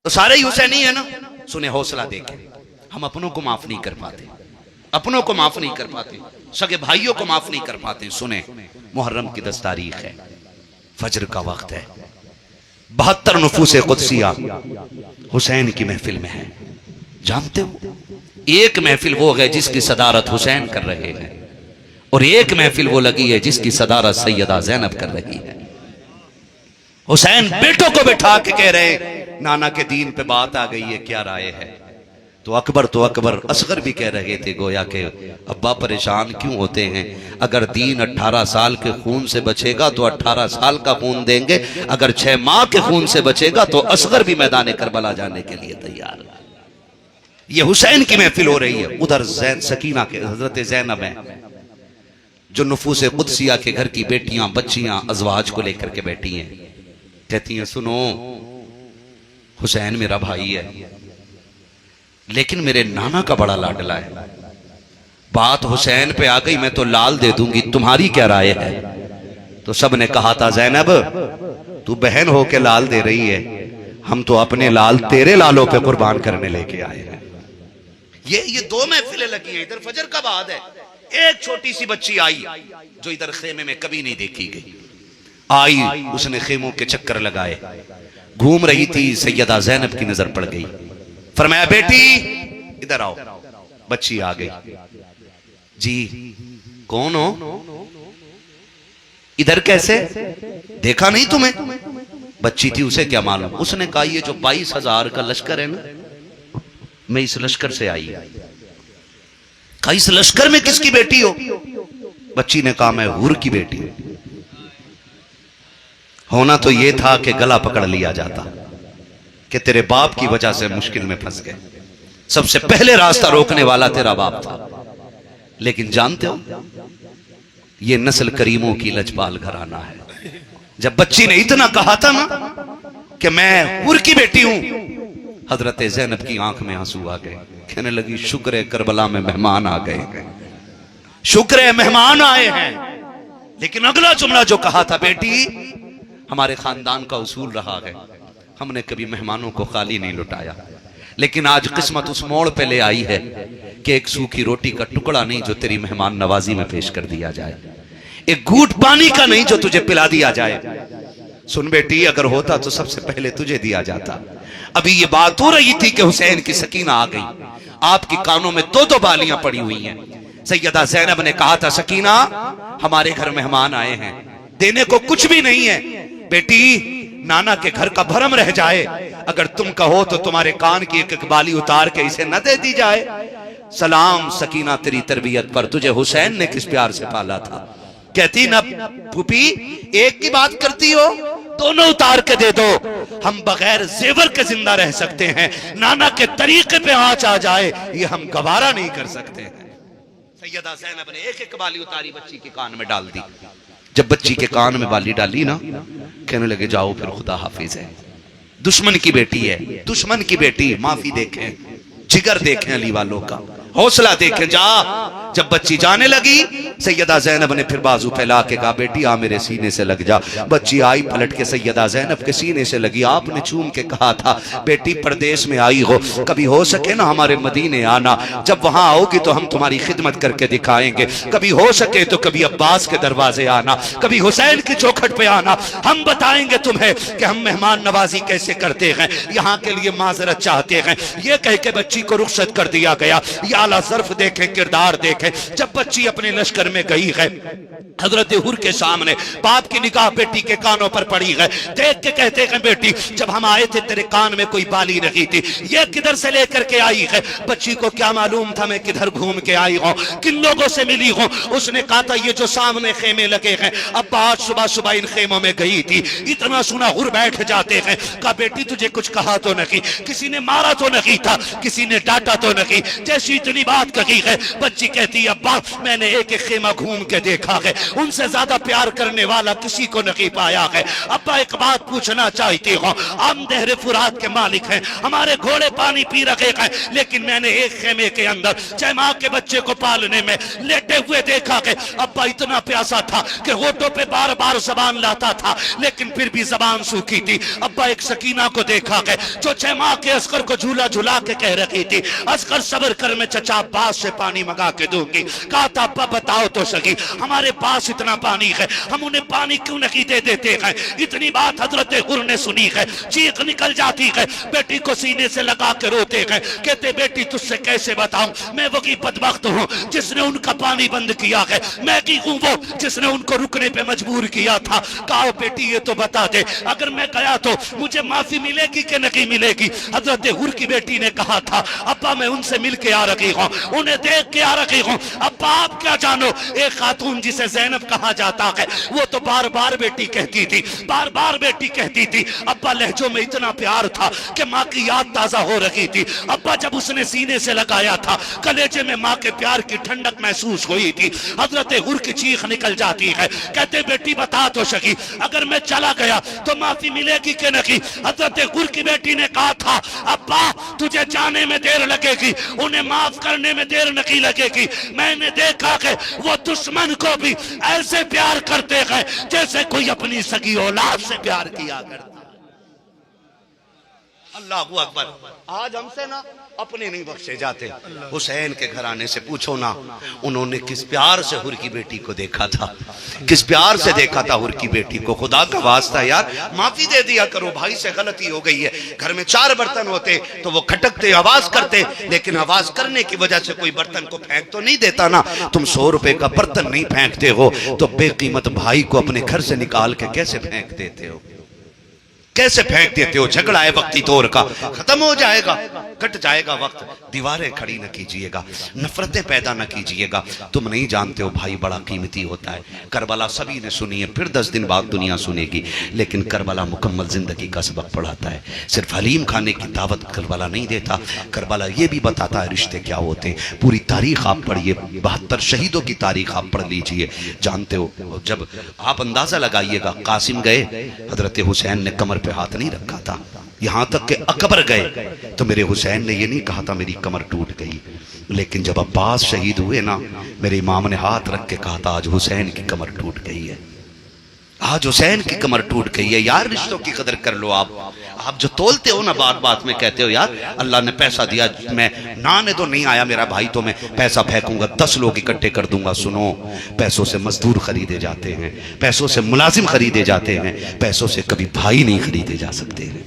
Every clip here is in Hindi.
तो सारे ही हुसैनी है ना। सुने, हौसला देके हम अपनों को माफ नहीं कर पाते, अपनों को माफ नहीं कर पाते, सगे भाइयों को माफ नहीं कर पाते। सुने, मुहर्रम की 10 तारीख है, फजर का वक्त है, 72 नफूसे कुदसिया हुसैन की महफिल में है। जानते हो, एक महफिल वो है जिसकी सदारत हुसैन कर रहे हैं, और एक महफिल वो लगी है जिसकी सदारत सैयदा ज़ैनब कर रही है। हुसैन बेटों को बैठा के कह रहे, नाना के दीन पे बात आ गई है, क्या राय है? तो अकबर असगर भी कह रहे थे, गोया के अब्बा परेशान क्यों होते हैं, अगर दीन 18 साल के खून से बचेगा तो 18 साल का खून देंगे, अगर 6 माह के खून से बचेगा तो असगर भी मैदान करबला जाने के लिए तैयार है। ये हुसैन की महफिल हो रही है। उधर सकीना के हजरत ज़ैनब है, जो नफूस कुदसिया के घर की बेटियां बच्चियां अजवाज को लेकर के बैठी हैं। कहती हैं, सुनो, हुसैन मेरा भाई है, लेकिन मेरे नाना का बड़ा लाडला है। बात हुसैन पे आ गई, मैं तो लाल दे दूंगी, तुम्हारी क्या राय है? तो सब ने कहा था, ज़ैनब तू बहन हो के लाल दे रही है, हम तो अपने लाल तेरे लालों पे कुर्बान करने लेके आए हैं। ये 2 महफिलें लगी हैं। इधर फजर का बाद है, एक छोटी सी बच्ची आई जो इधर खेमे में कभी नहीं देखी गई, आई, उसने खेमों के चक्कर लगाए, घूम रही थी, सैयदा ज़ैनब की नजर पड़ गई। फरमाया, बेटी इधर आओ। बच्ची आ गई। जी कौन हो? इधर कैसे? देखा नहीं तुम्हें? बच्ची थी, उसे क्या मालूम। उसने कहा, ये जो 22,000 का लश्कर है ना, मैं इस लश्कर से आई। कहा, इस लश्कर में किसकी बेटी हो? बच्ची ने कहा, मैं हुर की बेटी हूं। होना तो यह था कि गला पकड़ लिया जाता कि तेरे बाप की वजह से मुश्किल में फंस गए। सबसे पहले रास्ता रोकने वाला तेरा बाप था। लेकिन जानते हो, यह नस्ल करीमों की लजपाल घराना है। जब बच्ची ने इतना कहा था ना कि मैं हुर की बेटी हूं, हजरत ज़ैनब की आंख में आंसू आ गए। कहने लगी, शुक्र है करबला में मेहमान आ गए, शुक्र है मेहमान आए हैं। लेकिन अगला जुमला जो कहा था, बेटी हमारे खानदान का उसूल रहा है, हमने कभी मेहमानों को खाली नहीं लुटाया, लेकिन आज किस्मत उस मोड़ पे ले आई है कि एक सूखी रोटी का टुकड़ा नहीं जो तेरी मेहमान नवाजी में पेश कर दिया जाए, एक घूंट पानी का नहीं जो तुझे पिला दिया जाए। सुन बेटी, अगर होता तो सबसे पहले तुझे दिया जाता। अभी ये बात हो रही थी कि हुसैन की सकीना आ गई, आपके कानों में 2-2 बालियां पड़ी हुई हैं। सैयदा ज़ैनब ने कहा था, सकीना हमारे घर मेहमान आए हैं, देने को कुछ भी नहीं है, बेटी नाना के घर का भरम रह जाए, अगर तुम कहो तो तुम्हारे कान की एक बाली उतार के इसे न दे दी जाए। सलाम सकीना तेरी तरबियत पर, तुझे हुसैन ने किस प्यार से पाला था। कहती, ना फूफी एक की बात करती हो, दोनों उतार के दे दो, हम बगैर जेवर के जिंदा रह सकते हैं, नाना के तरीके पे आंच आ जाए ये हम गवारा नहीं कर सकते हैं। सैयदा ज़ैनब ने एक बाली उतारी, बच्ची के कान में डाल दी। जब बच्ची के कान में बाली डाली ना, कहने लगे, जाओ फिर, खुदा हाफिज है। दुश्मन की बेटी है, दुश्मन की बेटी, माफी देखें, जिगर देखें अली वालों का, हौसला देखें, जा। जब बच्ची जाने लगी, सैयदा ज़ैनब ने फिर बाजू फैला के कहा, बेटी आ मेरे सीने से लग जा। बच्ची आई, पलट के सैयदा ज़ैनब के सीने से लगी। आपने चूम के कहा था, बेटी परदेश में आई हो, कभी हो सके ना हमारे मदीने आना, जब वहां आओगी तो हम तुम्हारी खिदमत करके दिखाएंगे, कभी हो सके तो कभी अब्बास के दरवाजे आना, कभी हुसैन की चौखट पे आना, हम बताएंगे तुम्हें कि हम मेहमान नवाजी कैसे करते हैं, यहाँ के लिए माजरत चाहते हैं। ये कह के बच्ची को रुखसत कर दिया गया। या आला ज़र्फ देखें, किरदार देखें। जब बच्ची अपने लश्कर में गई है, हजरत हुर के सामने बाप की निगाह बेटी के कानों पर पड़ी है। देख के कहते हैं, बेटी जब हम आए थे तेरे कान में कोई बाली नहीं थी, ये किधर से लेकर के आई है? बच्ची को क्या मालूम था मैं किधर घूम के आई हूँ, किन लोगों से मिली हूँ। उसने कहा था, ये जो सामने खेमे लगे हैं, अब आज सुबह सुबह इन खेमों में गई थी, इतना सुना हुर बैठ जाते हैं। कहा, बेटी तुझे कुछ कहा तो नहीं, किसी ने मारा तो नहीं था, किसी ने डांटा तो नहीं, जैसी इतनी बात कही है। बच्ची कहती कहती अब्बा मैंने एक एक खेमा घूम के देखा है, उनसे ज्यादा प्यार करने वाला किसी को नहीं पाया है। अब्बा एक बात पूछना चाहती हूँ, हम देहरे फुरात के मालिक हैं, हमारे घोड़े पानी पी रखे हैं, लेकिन मैंने एक खेमे के अंदर चैमा के बच्चे को पालने में लेटे हुए देखा है। अब्बा इतना प्यासा था कि होठों पे बार बार जबान लाता था, लेकिन फिर भी जबान सूखी थी। अब्बा एक सकीना को देखा है जो चैमा के असगर को झूला झूला के कह रही थी, असगर सब्र कर, मैं चचा अब्बास से पानी मंगा के दूंगी। कहा था अब्बा बताओ तो सही, हमारे पास इतना पानी है, हम उन्हें पानी क्यों नहीं दे देते हैं। इतनी बात हजरत हुर ने सुनी है, चीख निकल जाती है, बेटी को सीने से लगा के रोते हैं, कहते बेटी तुझसे कैसे बताऊं, मैं वही बदबख्त हूँ जिसने उनका पानी बंद किया है, मैं की हूँ वो जिसने उनको रुकने पे मजबूर किया था। कहा बेटी ये तो बता दे, अगर मैं गया तो मुझे माफी मिलेगी कि नहीं मिलेगी। हजरत हुर की बेटी ने कहा था अब्बा मैं उनसे मिल के आ रही हूँ, उन्हें देख के आ रही हूँ। अब्बा आप क्या जानो, एक खातून जिसे ज़ैनब कहा जाता है वो तो बार बार बेटी कहती थी, बार बार बेटी कहती थी। अब्बा लहजों में इतना प्यार था कि माँ की याद ताजा हो रही थी। अब्बा जब उसने सीने से लगाया था, कलेजे में माँ के प्यार की ठंडक महसूस हुई थी। हजरत हुर की चीख निकल जाती है, कहते बेटी बता तो सकी, अगर मैं चला गया तो माफी मिलेगी कि नहीं। हजरत हुर की बेटी ने कहा था अब्बा तुझे जाने में देर लगेगी, उन्हें माफ करने में देर नहीं लगेगी। मैंने देखा है वो दुश्मन को भी ऐसे प्यार करते हैं जैसे कोई अपनी सगी औलाद से प्यार किया करता। अल्लाह अकबर। आज हमसे ना अपने नहीं बख्शे जाते। हुसैन के घराने से पूछो ना, उन्होंने किस प्यार से हुर की बेटी को देखा था, किस प्यार से देखा था हुर की बेटी को। खुदा का वास्ता यार माफी दे दिया करो, भाई से गलती हो गई है। घर में 4 बर्तन होते तो वो खटकते आवाज करते, लेकिन आवाज करने की वजह से कोई बर्तन को फेंक तो नहीं देता ना। तुम 100 रुपए का बर्तन नहीं फेंकते हो तो बेकीमत भाई को अपने घर से निकाल के कैसे फेंक देते हो, कैसे फेंक देते हो। झगड़ा है वक्ती तौर का, खत्म हो जाएगा, कट जाएगा वक्त। दीवारें खड़ी न कीजिएगा, नफरतें पैदा न कीजिएगा। तुम नहीं जानते हो भाई बड़ा कीमती होता है। करबला सभी ने सुनी है, फिर 10 दिन बाद दुनिया सुनेगी, लेकिन करबला मुकम्मल जिंदगी का सबक पढ़ाता है। सिर्फ हलीम खाने की दावत करबला नहीं देता, करबला ये भी बताता है रिश्ते क्या होते हैं। पूरी तारीख आप पढ़िए, 72 शहीदों की तारीख आप पढ़ लीजिए। जानते हो जब आप अंदाजा लगाइएगा, कासिम गए, हजरत हुसैन ने कमर पे हाथ नहीं रखा था। यहां तक कि अकबर गए तो मेरे हुसैन ने ये नहीं कहा था मेरी कमर टूट गई, लेकिन जब अब्बास शहीद हुए ना, मेरे इमाम ने हाथ रख के कहा था आज हुसैन की कमर टूट गई है, आज हुसैन की कमर टूट गई है। यार रिश्तों की कदर कर लो। आप जो तोलते हो ना, बात बात में कहते हो यार अल्लाह ने पैसा दिया, मैं नाने तो नहीं आया मेरा भाई तो मैं पैसा फेंकूंगा, 10 लोग इकट्ठे कर दूंगा। सुनो, पैसों से मजदूर खरीदे जाते हैं, पैसों से मुलाजिम खरीदे जाते हैं, पैसों से कभी भाई नहीं खरीदे जा सकते हैं,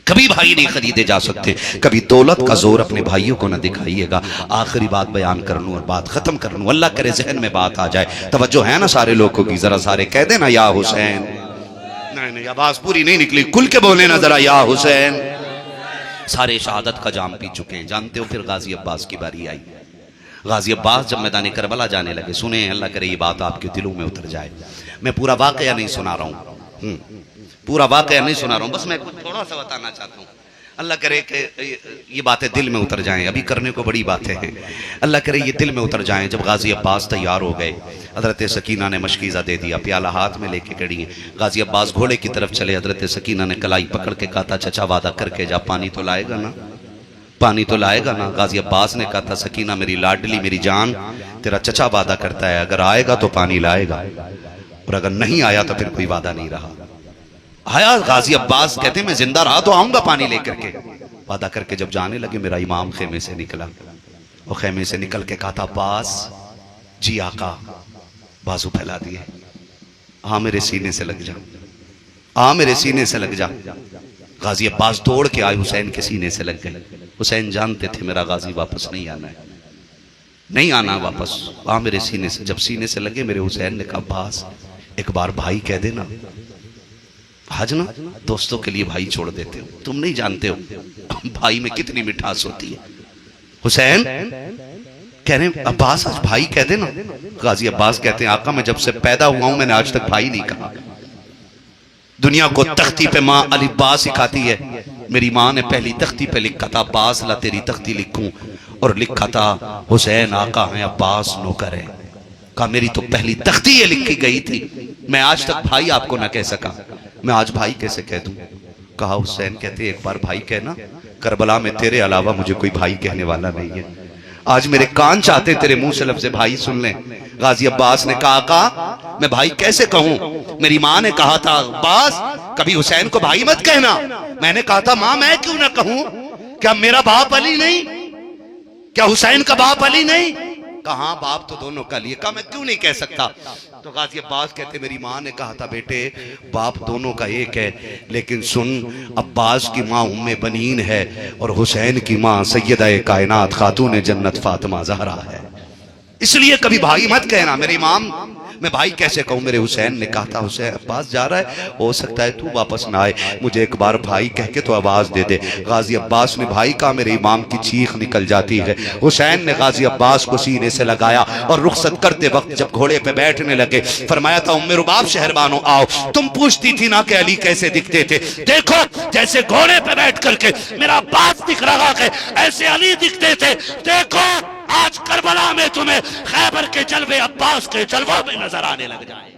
कभी भाई नहीं खरीदे जा सकते। कभी दौलत का जोर अपने भाइयों को न दिखाइएगा। आखिरी बात बयान कर लूं और बात खत्म कर लूं, अल्लाह करे जहन में बात आ जाए। तवज्जो है ना सारे लोगों की, जरा सारे कह देना या हुसैन। नहीं आवाज पूरी नहीं निकली, खुल के बोले ना जरा या हुसैन। सारे शहादत का जाम पी चुके हैं। जानते हो फिर गाजी अब्बास की बारी आई। गाजी अब्बास जब मैदान करबला जाने लगे, सुने अल्लाह करे ये बात आपके दिलों में उतर जाए। मैं पूरा वाकया नहीं सुना रहा हूँ, पूरा वाकया नहीं सुना रहा हूँ, बस मैं कुछ थोड़ा सा बताना चाहता हूँ। अल्लाह करे कि ये बातें दिल में उतर जाएं। अभी करने को बड़ी बातें हैं, अल्लाह करे ये दिल में उतर जाएं। जब गाजी अब्बास तैयार हो गए, हजरत सकीना ने मशकीज़ा दे दिया, प्याला हाथ में लेके खड़ी है। गाजी अब्बास घोड़े की तरफ चले, हजरत सकीना ने कलाई पकड़ के कहा था चचा वादा करके जा, पानी तो लाएगा ना, पानी तो लाएगा ना। गाजी अब्बास ने कहा था सकीना मेरी लाडली मेरी जान, तेरा चचा वादा करता है अगर आएगा तो पानी लाएगा, और अगर नहीं आया तो फिर कोई वादा नहीं रहा। आया गाजी अब्बास, कहते मैं जिंदा रहा तो आऊंगा पानी लेकर के। वादा करके जब जाने लगे, मेरा इमाम खेमे से निकला, और खेमे से निकल के कहा था अब्बास जी आका, बाजू फैला दिए, हाँ मेरे सीने से लग जा, हाँ मेरे सीने से लग जा। गाजी अब्बास दौड़ के आए, हुसैन के सीने से लग गए। हुसैन जानते थे मेरा गाजी वापस नहीं आना है, नहीं आना वापस, हाँ मेरे सीने से। जब सीने से लगे, मेरे हुसैन ने कहा अब्बास एक बार भाई कह देना। आज ना दोस्तों के लिए भाई छोड़ देते हो, तुम नहीं जानते हो भाई में कितनी मिठास होती है। हुसैन कह रहे अब्बास आज भाई कह देना। गाजी अब्बास कहते हैं आका मैं जब से पैदा हुआ हूं मैंने आज तक भाई नहीं कहा। दुनिया को तख्ती पे माँ अलिब्बा सिखाती है, मेरी माँ ने पहली तख्ती पे लिखा था अब्बास ला तेरी तख्ती लिखूं, और लिखा था हुसैन आका हैं अब्बास नौकर है। कहा मेरी तो पहली तख्ती ये लिखी गई थी, मैं आज तक भाई आपको ना कह सका, मैं आज भाई कैसे कह दूं। कहा हुसैन कहते एक बार भाई कहना, करबला में तेरे अलावा मुझे कोई भाई कहने वाला नहीं है। आज मेरे कान चाहते तेरे मुंह से लफ्ज़ भाई सुन लें। गाजी अब्बास ने कहा मैं भाई कैसे कहूं, मेरी माँ ने कहा था अब्बास कभी हुसैन को भाई मत कहना। मैंने कहा था माँ मैं क्यों ना कहूं, क्या मेरा बाप अली नहीं, क्या हुसैन का बाप अली नहीं। कहा बाप तो दोनों का लिए। कहा मैं क्यों नहीं कह सकता। तो गाजी अब्बास कहते मेरी माँ ने कहा था बेटे बाप दोनों का एक है, लेकिन सुन अब्बास की माँ उम्मे बनीन है और हुसैन की माँ सैयदा कायनात खातून जन्नत फातिमा ज़हरा है, इसलिए कभी भाई मत कहना। मेरी इमाम मैं भाई कैसे कहूं। मेरे हुसैन ने कहा था हुसैन अब्बास जा रहा है, हो सकता है तू वापस ना आए, मुझे एक बार भाई कह के तो आवाज दे दे। गाजी अब्बास ने भाई कहा, मेरे इमाम की चीख निकल जाती है। हुसैन ने गाजी अब्बास को सीने से लगाया और रुखसत करते वक्त जब घोड़े पे बैठने लगे फरमाया था उम्मे रुबाब शहरबानो आओ, तुम पूछती थी ना कि अली कैसे दिखते थे, देखो जैसे घोड़े पे बैठ करके मेरा अब्बास दिख रहा है ऐसे अली दिखते थे। देखो आज करबला में तुम्हें खैबर के जलवे अब्बास के जलवों में नजर आने लग जाए।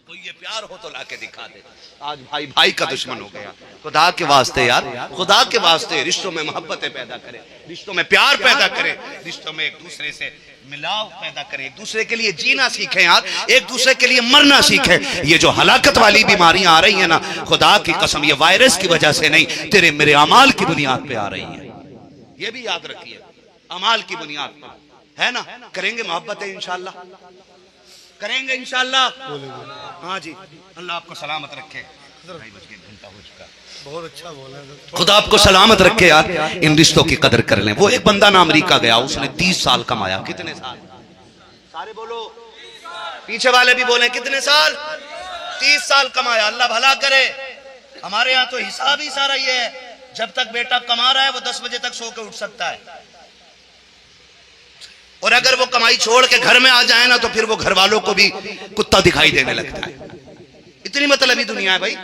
तो ये प्यार हो तो लाके दिखा दे। आज भाई भाई का दुश्मन हो गया। खुदा के वास्ते यार, खुदा के वास्ते रिश्तों में मोहब्बतें पैदा करें, रिश्तों में प्यार पैदा करें, रिश्तों में एक दूसरे से मिलाव पैदा करें, एक दूसरे के लिए जीना सीखें यार, एक दूसरे के लिए मरना सीखें। ये जो हलाकत वाली बीमारियां आ रही है ना, खुदा की कसम ये वायरस की वजह से नहीं, तेरे मेरे अमाल की बुनियाद पे आ रही है। ये भी याद रखिए, अमाल की बुनियाद पर है ना। करेंगे मोहब्बत है इंशाल्लाह, करेंगे इंशाल्लाह। हाँ जी, अल्लाह आपको सलामत रखे। घंटा हो चुका, बहुत अच्छा बोला, खुदा आपको सलामत रखे यार। इन रिश्तों की कदर कर लें। वो एक बंदा ना अमेरिका गया, उसने 30 साल कमाया। कितने साल? सारे बोलो, पीछे वाले भी बोले कितने साल? 30 साल कमाया। अल्लाह भला करे। हमारे यहाँ तो हिसाब ही सारा ये है, जब तक बेटा कमा रहा है वो 10 बजे तक सो के उठ सकता है, और अगर वो कमाई छोड़ के घर में आ जाए ना तो फिर वो घर वालों को भी कुत्ता दिखाई देने लगता है। इतनी मतलबी दुनिया है भाई,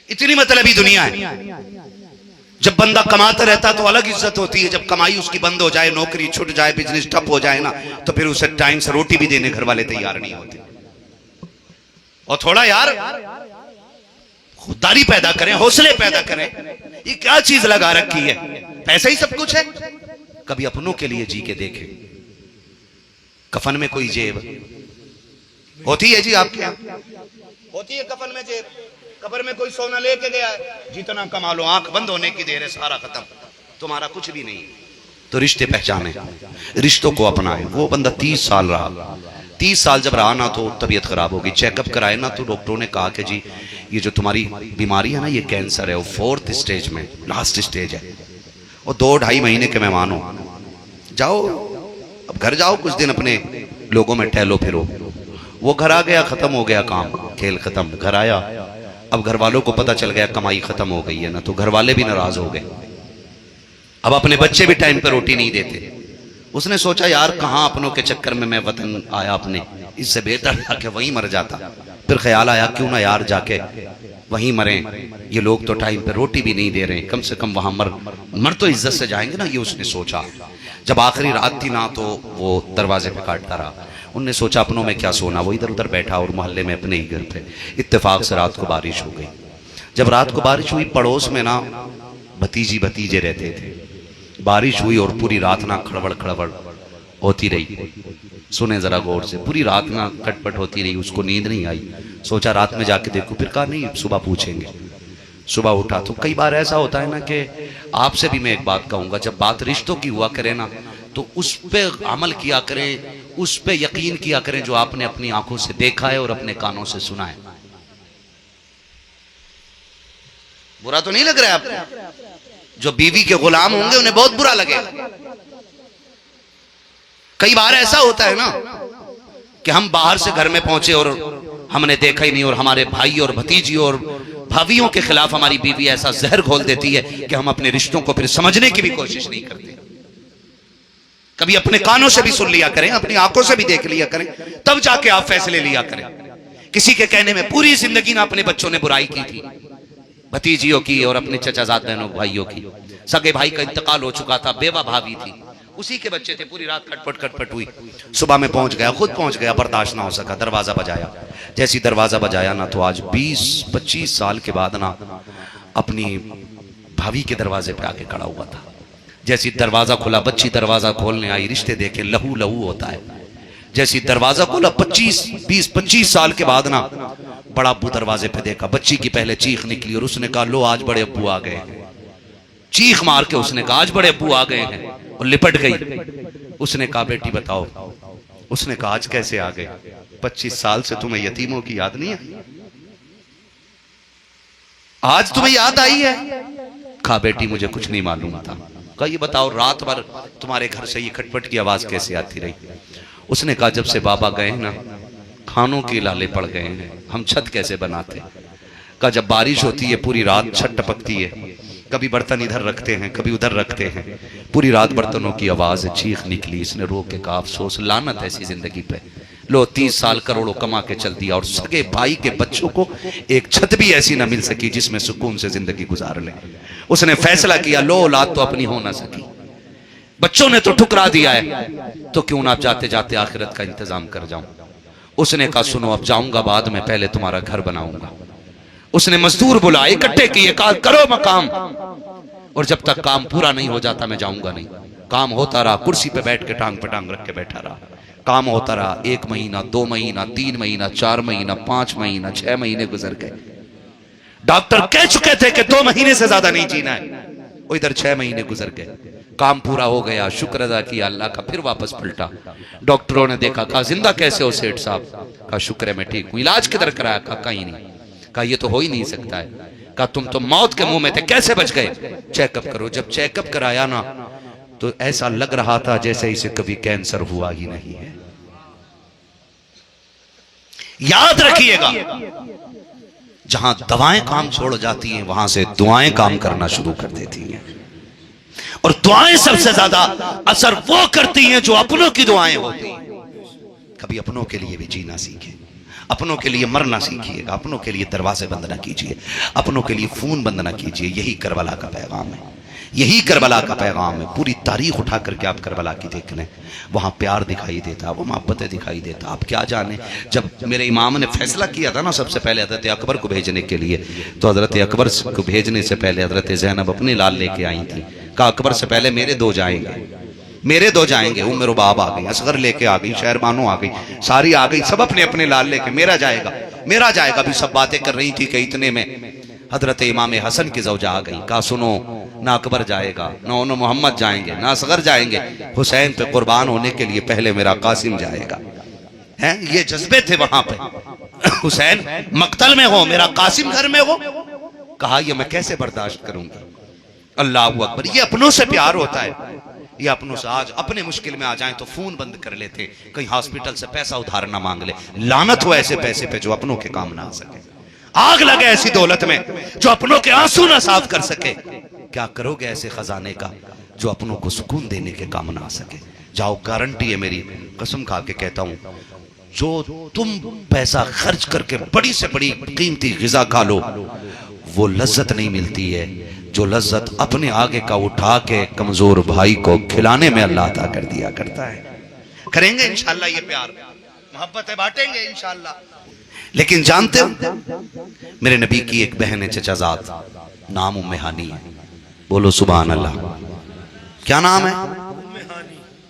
इतनी मतलबी दुनिया है। जब बंदा कमाता रहता तो अलग इज्जत होती है, जब कमाई उसकी बंद हो जाए, नौकरी छूट जाए, बिजनेस ठप हो जाए ना, तो फिर उसे टाइम से रोटी भी देने घर वाले तैयार नहीं होते। और थोड़ा यार खुददारी पैदा करें, हौसले पैदा करें। ये क्या चीज लगा रखी है, पैसा ही सब कुछ है। कभी अपनों के लिए जी के देखें। कफन में कोई जेब होती है जी आपके यहाँ? होती है कफन में जेब? कब्र में कोई सोना लेके गया है, जितना कमा लो, आंख बंद होने की देर है, सारा खत्म, तुम्हारा कुछ भी नहीं। तो रिश्ते पहचाने, रिश्तों को अपनाए। वो बंदा 30 साल रहा, 30 साल जब रहा ना तो तबीयत खराब हो गई, चेकअप कराए ना तो डॉक्टरों ने कहा कि जी ये जो तुम्हारी बीमारी है ना ये कैंसर है, वो 4th स्टेज में, लास्ट स्टेज है, और 2-2.5 महीने के मेहमान हो, जाओ अब घर जाओ, कुछ दिन अपने लोगों में टहलो फिरो। वो घर आ गया, खत्म हो गया काम, खेल खत्म। घर आया, अब घर वालों को पता चल गया कमाई खत्म हो गई है ना, तो घर वाले भी नाराज हो गए। अब अपने बच्चे भी टाइम पर रोटी नहीं देते। उसने सोचा यार कहाँ अपनों के चक्कर में मैं वतन आया अपने, इससे बेहतर था कि वहीं मर जाता। फिर ख्याल आया क्यों ना यार जाके वहीं मरें, ये लोग तो टाइम पे रोटी भी नहीं दे रहे, कम से कम वहां मर तो इज्जत से जाएंगे ना, ये उसने सोचा। जब आखिरी रात थी ना तो वो दरवाजे पे काटता रहा। उनने सोचा अपनों में क्या सोना, वो इधर उधर बैठा और मोहल्ले में अपने ही घर पे इत्तेफाक से रात को बारिश हो गई। जब रात को बारिश हुई, पड़ोस में ना भतीजी भतीजे रहते थे। बारिश हुई और पूरी रात ना खड़बड़ खड़बड़ होती रही। सुने जरा गौर से, पूरी रात ना खटपट होती रही, उसको नींद नहीं आई। सोचा रात में जाके देखो, फिर कहा नहीं सुबह पूछेंगे। सुबह उठा तो कई बार ऐसा होता है ना कि आपसे भी मैं एक बात कहूंगा, जब बात रिश्तों की हुआ करे ना तो उस पे अमल किया करें, उस पे यकीन किया करें जो आपने अपनी आंखों से देखा है और अपने कानों से सुना है। बुरा तो नहीं लग रहा है आपको? जो बीवी के गुलाम होंगे उन्हें बहुत बुरा लगेगा। कई बार ऐसा होता है ना कि हम बाहर से घर में पहुंचे और हमने देखा ही नहीं, और हमारे भाई और भतीजी और भाभियों के खिलाफ हमारी बीवी ऐसा जहर घोल देती है कि हम अपने रिश्तों को फिर समझने की भी कोशिश नहीं करते। कभी अपने कानों से भी सुन लिया करें, अपनी आंखों से भी देख लिया करें, तब जाके आप फैसले लिया करें। किसी के कहने में पूरी जिंदगी ना अपने बच्चों ने बुराई की थी, भतीजियों की और अपने चचाजाद बहनों भाइयों की। सगे भाई का इंतकाल हो चुका था, बेवा भाभी थी, उसी के बच्चे थे। पूरी रात खटपट खटपट हुई। सुबह में पहुंच गया, खुद पहुंच गया, बर्दाश्त ना हो सका, दरवाजा बजाया। जैसी दरवाजा बजाया ना, तो आज 20-25 साल के बाद ना अपनी भाभी के दरवाजे पे आके खड़ा हुआ था। जैसी दरवाजा खुला, बच्ची दरवाजा खोलने आई, रिश्ते देखे लहू लहू होता है। जैसी दरवाजा खोला, 20-25 साल के बाद ना बड़ा अब्बू दरवाजे पे देखा। बच्ची की पहले चीख निकली और उसने कहा, लो आज बड़े अब्बू आ गए। चीख मार के उसने कहा, आज बड़े अब्बू आ गए हैं, और लिपट गई। उसने कहा, बेटी बताओ। उसने कहा, आज कैसे आ गए? 25 साल से तुम्हें यतीमों की याद नहीं है? आज तुम्हें याद आई है? कहा, बेटी मुझे कुछ नहीं मालूम था। कहा, ये बताओ रात भर तुम्हारे घर से ये खटपट की आवाज कैसे आती रही? उसने कहा, जब से बाबा गए ना, खानों के लाले पड़ गए हैं, हम छत कैसे बनाते। कहा, जब बारिश होती है पूरी रात छत टपकती है, कभी बर्तन इधर रखते हैं कभी उधर रखते हैं, पूरी रात बर्तनों की आवाज चीख निकली। इसने रो के कहा, अफसोस, लानत ऐसी जिंदगी पे। लो 30 साल करोड़ों कमा के चल दिया, और सगे भाई के बच्चों को एक छत भी ऐसी ना मिल सकी जिसमें सुकून से जिंदगी गुजार ले। उसने फैसला किया, लो औलाद तो अपनी हो ना सकी, बच्चों ने तो ठुकरा दिया है, तो क्यों ना जाते जाते आखिरत का इंतजाम कर जाऊं। उसने कहा, सुनो, अब जाऊंगा बाद में, पहले तुम्हारा घर बनाऊंगा। उसने मजदूर बुलाए, इकट्ठे किए, कहा करो मकाम, और जब तक काम पूरा नहीं हो जाता मैं जाऊंगा नहीं। काम होता रहा, कुर्सी पे बैठ के टांग पे टांग रख के बैठा रहा। काम होता रहा, 1 महीना, 2 महीना, 3 महीना, 4 महीना, 5 महीना, 6 महीने गुजर गए। डॉक्टर कह चुके थे कि 2 महीने से ज्यादा नहीं जीना है, वो इधर 6 महीने गुजर गए। काम पूरा हो गया, शुक्र अदा किया अल्लाह का, फिर वापस पलटा। डॉक्टरों ने देखा, कहा जिंदा कैसे हो सेठ साहब? कहा शुक्र है मैं ठीक हूं। इलाज किधर कराया? कहा कहीं नहीं। कहा ये तो हो ही नहीं सकता है। कहा तुम तो मौत के मुंह में थे, कैसे बच गए? चेकअप करो। जब चेकअप कराया ना, तो ऐसा लग रहा था जैसे इसे कभी कैंसर हुआ ही नहीं है। याद रखिएगा, जहां दवाएं काम छोड़ जाती हैं, वहां से दुआएं काम करना शुरू कर देती हैं। और दुआएं सबसे ज्यादा असर वो करती हैं जो अपनों की दुआएं होती हैं। कभी अपनों के लिए भी जीना सीखें, अपनों के लिए मरना सीखिएगा, अपनों के लिए दरवाजे बंद ना कीजिए, अपनों के लिए फोन बंद ना कीजिए। यही करबला का पैगाम है, यही करबला का पैगाम है। पूरी तारीख उठा करके आप करबला की देख लें, वहां प्यार दिखाई देता, वो मोहब्बतें दिखाई देता। आप क्या जाने, जब मेरे इमाम ने फैसला किया था ना सबसे पहले हजरत अकबर को भेजने के लिए, तो हजरत अकबर को भेजने से पहले हजरत ज़ैनब अपने लाल लेके आई थी। कहा अकबर से पहले मेरे 2 जाएंगे, मेरे 2 जाएंगे। उम्र रुबाब आ गई, असगर लेके आ गई, शहरबानो आ गई, सारी आ गई, सब अपने अपने लाल लेके, मेरा जाएगा मेरा जाएगा। भी सब बातें कर रही थी कि इतने में हजरत इमाम हसन की ज़ौजा आ गई। कहा सुनो, ना अकबर जाएगा, ना मोहम्मद जाएंगे, ना असगर जाएंगे, हुसैन पे कुर्बान होने के लिए पहले मेरा कासिम जाएगा। हैं, ये जज्बे थे वहां पे। हुसैन मक्तल में हो, मेरा कासिम घर में हो। कहा ये मैं कैसे बर्दाश्त करूंगी? अल्लाह अकबर। ये अपनों से प्यार होता है। ये अपनों से आज अपने मुश्किल में आ जाएं तो फोन बंद कर लेते, कहीं हॉस्पिटल से पैसा उधार ना मांग ले। लानत हो ऐसे पैसे पे जो अपनों के काम ना आ सके। आग लगे ऐसी दौलत में जो अपनों के आंसू ना साफ कर सके। क्या करोगे ऐसे खजाने का जो अपनों को सुकून देने के काम ना आ सके? जाओ, गारंटी है मेरी, कसम खा के कहता हूं, जो तुम पैसा खर्च करके बड़ी से बड़ी कीमती गिजा खा लो, वो लज्जत नहीं मिलती है जो लज्जत अपने आगे का उठा के कमजोर भाई को खिलाने में अल्लाह अता कर दिया करता है। करेंगे इंशाअल्लाह, ये प्यार मोहब्बतें बांटेंगे इंशाअल्लाह। लेकिन जानते हो, मेरे नबी की एक बहन है चचाजाद, नाम उम्मे हानी है। बोलो सुभान अल्लाह। क्या नाम है?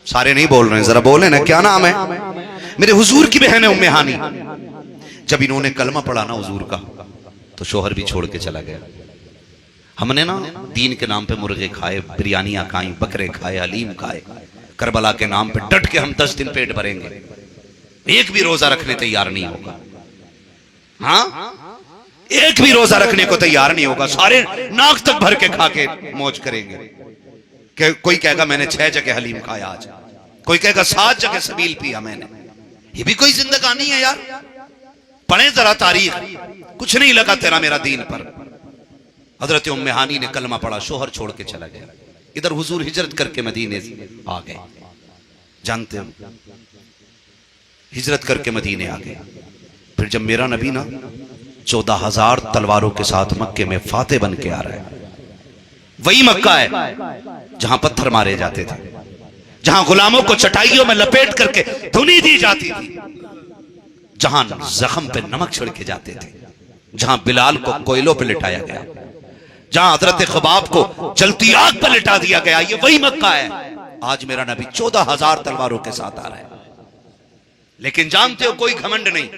सारे नहीं बोल रहे हैं, जरा बोले ना, क्या नाम है? मेरे हुजूर की बहन है उम्मे हानी। जब इन्होंने कलमा पढ़ा ना हुजूर का, तो शोहर भी छोड़ के चला गया। हमने ना दीन के नाम पे मुर्गे खाए, बिरयानियां खाई, बकरे खाए, हलीम खाए। करबला के नाम पे डट के हम 10 दिन पेट भरेंगे, एक भी रोजा रखने तैयार नहीं होगा। हाँ, एक भी रोजा रखने को तैयार नहीं होगा। सारे नाक तक भर के खा के मौज करेंगे। कोई कहेगा मैंने 6 जगह हलीम खाया आज, कोई कहेगा 7 जगह सबील पिया मैंने। ये भी कोई जिंदगानी है यार? पढ़े जरा तारीख, कुछ नहीं लगा तेरा मेरा दीन पर। हजरत उम्मे हानी ने कलमा पढ़ा, शोहर छोड़ के चला गया। इधर हुजूर हिजरत करके मदीने आ गए। जानते हो, हिजरत करके मदीने आ गए। फिर जब मेरा नबी ना 14,000 तलवारों के साथ मक्के में फाते बन के आ रहा है। वही मक्का है जहां पत्थर मारे जाते थे, जहां गुलामों को चटाइयों में लपेट करके धुनी दी जाती थी, जहां जख्म पे नमक छिड़के जाते थे, जहां बिलाल को कोयलों पे लिटाया गया, जहां हजरत खबाब को जलती आग पर लिटा दिया गया, ये वही मक्का है। आज मेरा नबी 14,000 तलवारों के साथ आ रहा है, लेकिन जानते हो कोई घमंड नहीं।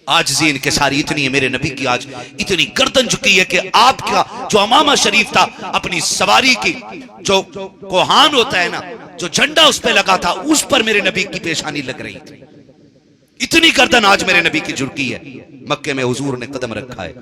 आज जी इनके सारी इतनी है, मेरे नबी की आज इतनी गर्दन झुकी है कि आपका जो अमामा शरीफ था, अपनी सवारी की जो कोहान होता है ना, जो झंडा उस पर लगा था, उस पर मेरे नबी की पेशानी लग रही थी। इतनी गर्दन आज मेरे नबी की झुकी है। मक्के में हुजूर ने कदम रखा है।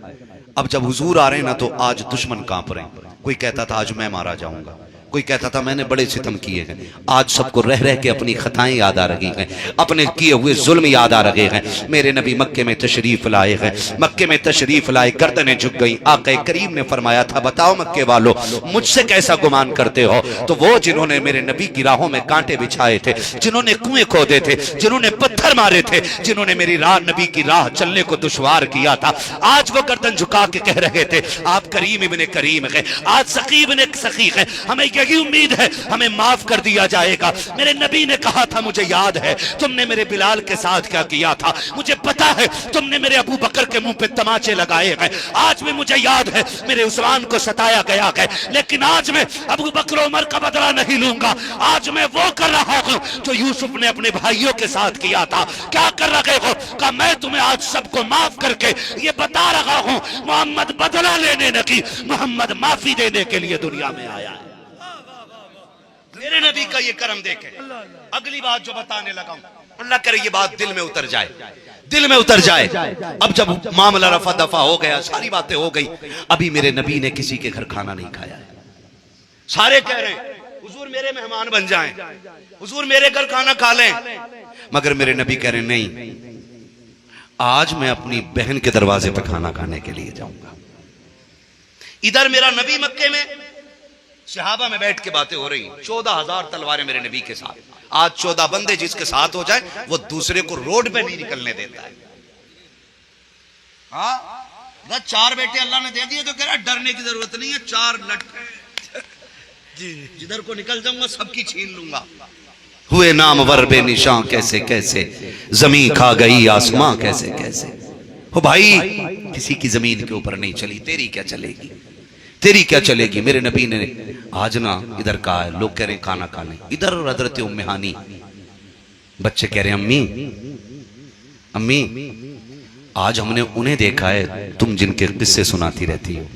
अब जब हुजूर आ रहे हैं ना, तो आज दुश्मन कांप रहे हैं। कोई कहता था आज मैं मारा जाऊंगा, कोई कहता था मैंने बड़े सितम किए हैं। आज सबको रह रह के अपनी खताएं याद आ रही हैं, अपने किए हुए जुल्म याद आ रहे हैं। मेरे नबी मक्के में तशरीफ लाए हैं, मक्के में तशरीफ लाए, गर्दनें झुक गई। आक़ा करीम ने फरमाया था, बताओ मक्के वालों, मुझसे कैसा गुमान करते हो? तो वो जिन्होंने मेरे नबी की राहों में कांटे बिछाए थे, जिन्होंने कुएं खोदे थे, जिन्होंने पत्थर मारे थे, जिन्होंने मेरी नबी की राह चलने को दुश्वार किया था, आज वो गर्दन झुका के कह रहे थे आप करीम इब्ने करीम है, आज सखी इब्ने सखी है, हमें यही उम्मीद है हमें माफ कर दिया जाएगा। मेरे नबी ने कहा था, मुझे याद है तुमने मेरे बिलाल के साथ क्या किया था, मुझे पता है तुमने मेरे अबू बकर के मुंह पे तमाचे लगाए हैं, आज भी मुझे याद है मेरे उस्मान को सताया गया है, लेकिन आज मैं अबू बकर उमर का बदला नहीं लूंगा। आज मैं वो कर रहा हूं जो यूसुफ ने अपने भाइयों के साथ किया था। क्या कर रहे हो? कहा मैं तुम्हें आज सबको माफ करके ये बता रहा हूं, मोहम्मद बदला लेने नहीं, मोहम्मद माफी देने के लिए दुनिया में आया है। मेरे नबी का ये करम देखे। अगली बात जो बताने लगा हूं, अल्लाह करे ये बात दिल में उतर जाए, दिल में उतर जाए। अब जब मामला रफा दफा हो गया, सारी बातें हो गई, अभी मेरे नबी ने किसी के घर खाना नहीं खाया है। सारे कह रहे हैं हुजूर मेरे मेहमान बन जाएं, हुजूर मेरे घर खाना खा लें, मगर मेरे नबी कह रहे नहीं, आज मैं अपनी बहन के दरवाजे पर खाना खाने के लिए जाऊंगा। इधर मेरा नबी मक्के में सहाबा में बैठ के बातें हो रही, 14,000 तलवारें मेरे नबी के साथ। आज 14 बंदे जिसके साथ हो जाए वो दूसरे को रोड पे नहीं निकलने देता है। हाँ, 4 बेटे अल्लाह ने दे दिए तो कह रहा डरने की जरूरत नहीं है, 4 लटके जिधर को निकल जाऊंगा सबकी छीन लूंगा। हुए नामवर बेनिशां कैसे कैसे, जमीन खा गई आसमां कैसे कैसे। हो भाई, किसी की जमीन के ऊपर नहीं चली, तेरी क्या चलेगी, तेरी क्या चलेगी। मेरे नबी ने आज ना इधर कहा है, लोग कह रहे हैं खाना खाने, इधर हजरत उम्मे हानी, बच्चे कह रहे हैं अम्मी अम्मी, आज हमने उन्हें देखा है तुम जिनके किस्से सुनाती रहती हो।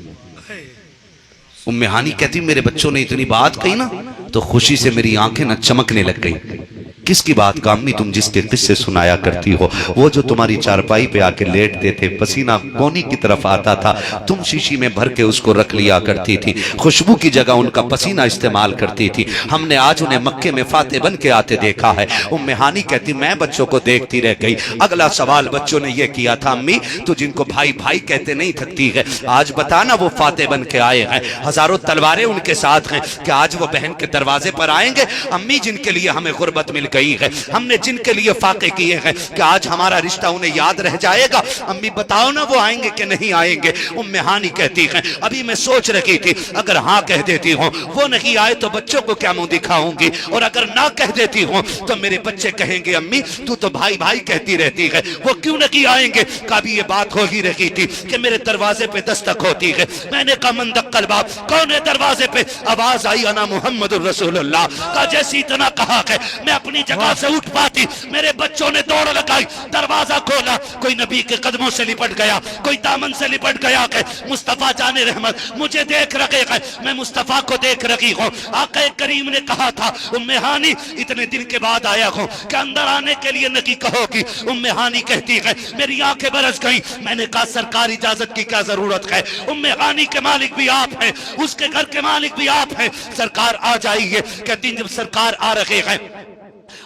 उम्मे हानी कहती मेरे बच्चों ने इतनी बात कही ना, तो खुशी से मेरी आंखें न चमकने लग गई। किसकी बात का अम्मी? तुम जिसके किस्से सुनाया करती हो, वो जो तुम्हारी चारपाई पे आके लेटते थे, पसीना कोनी की तरफ आता था, तुम शीशी में भर के उसको रख लिया करती थी, खुशबू की जगह उनका पसीना इस्तेमाल करती थी। हमने आज उन्हें मक्के में फाते बन के आते देखा है। उम्मे हानी कहती मैं बच्चों को देखती रह गई। अगला सवाल बच्चों ने यह किया था, अम्मी तो जिनको भाई भाई कहते नहीं थकती है, आज बताना वो फाते बन के आए हैं, हजारों तलवारें उनके साथ हैं, कि आज वो बहन के दरवाजे पर आएंगे? अम्मी जिनके लिए हमें गुर्बत मिल गई है, हमने जिनके लिए फाके किए हैं, कि आज हमारा रिश्ता उन्हें याद रह जाएगा? अम्मी बताओ ना वो आएंगे कि नहीं आएंगे? उम्मे हानी कहती हैं अभी मैं सोच रही थी, अगर हाँ कह देती हूँ वो नहीं आए तो बच्चों को क्या मुंह दिखाऊंगी, और अगर ना कह देती हूँ तो मेरे बच्चे कहेंगे अम्मी तू तो भाई भाई कहती रहती है, वो क्यों नहीं आएंगे? कभी ये बात हो ही रही थी कि मेरे दरवाजे पे दस्तक होती है। मैंने कहा मंदक्कल बाप, कौन है दरवाजे पे? आवाज आई अना मुहम्मद रसूलुल्लाह का। जैसी इतना कहा है मैं अपनी जगह से उठ पाती, मेरे बच्चों ने दौड़ लगाई, दरवाजा खोला, कोई नबी के कदमों से लिपट गया, कोई दामन से लिपट गया है। मुस्तफा जाने रहमत मुझे देख रहे हैं, मैं मुस्तफा को देख रही हूँ। आका करीम ने कहा था उम्मे हानी इतने दिन के बाद आया हूँ, क्या अंदर आने के लिए नहीं कहोगी? उम्मे हानी कहती है मेरी आंखें बरस गई। मैंने कहा सरकार इजाजत की क्या जरूरत है, उम्मे हानी के मालिक भी आप हैं, उसके घर के मालिक भी आप हैं, सरकार आ जाइए। कहती जब सरकार आ रहे हैं,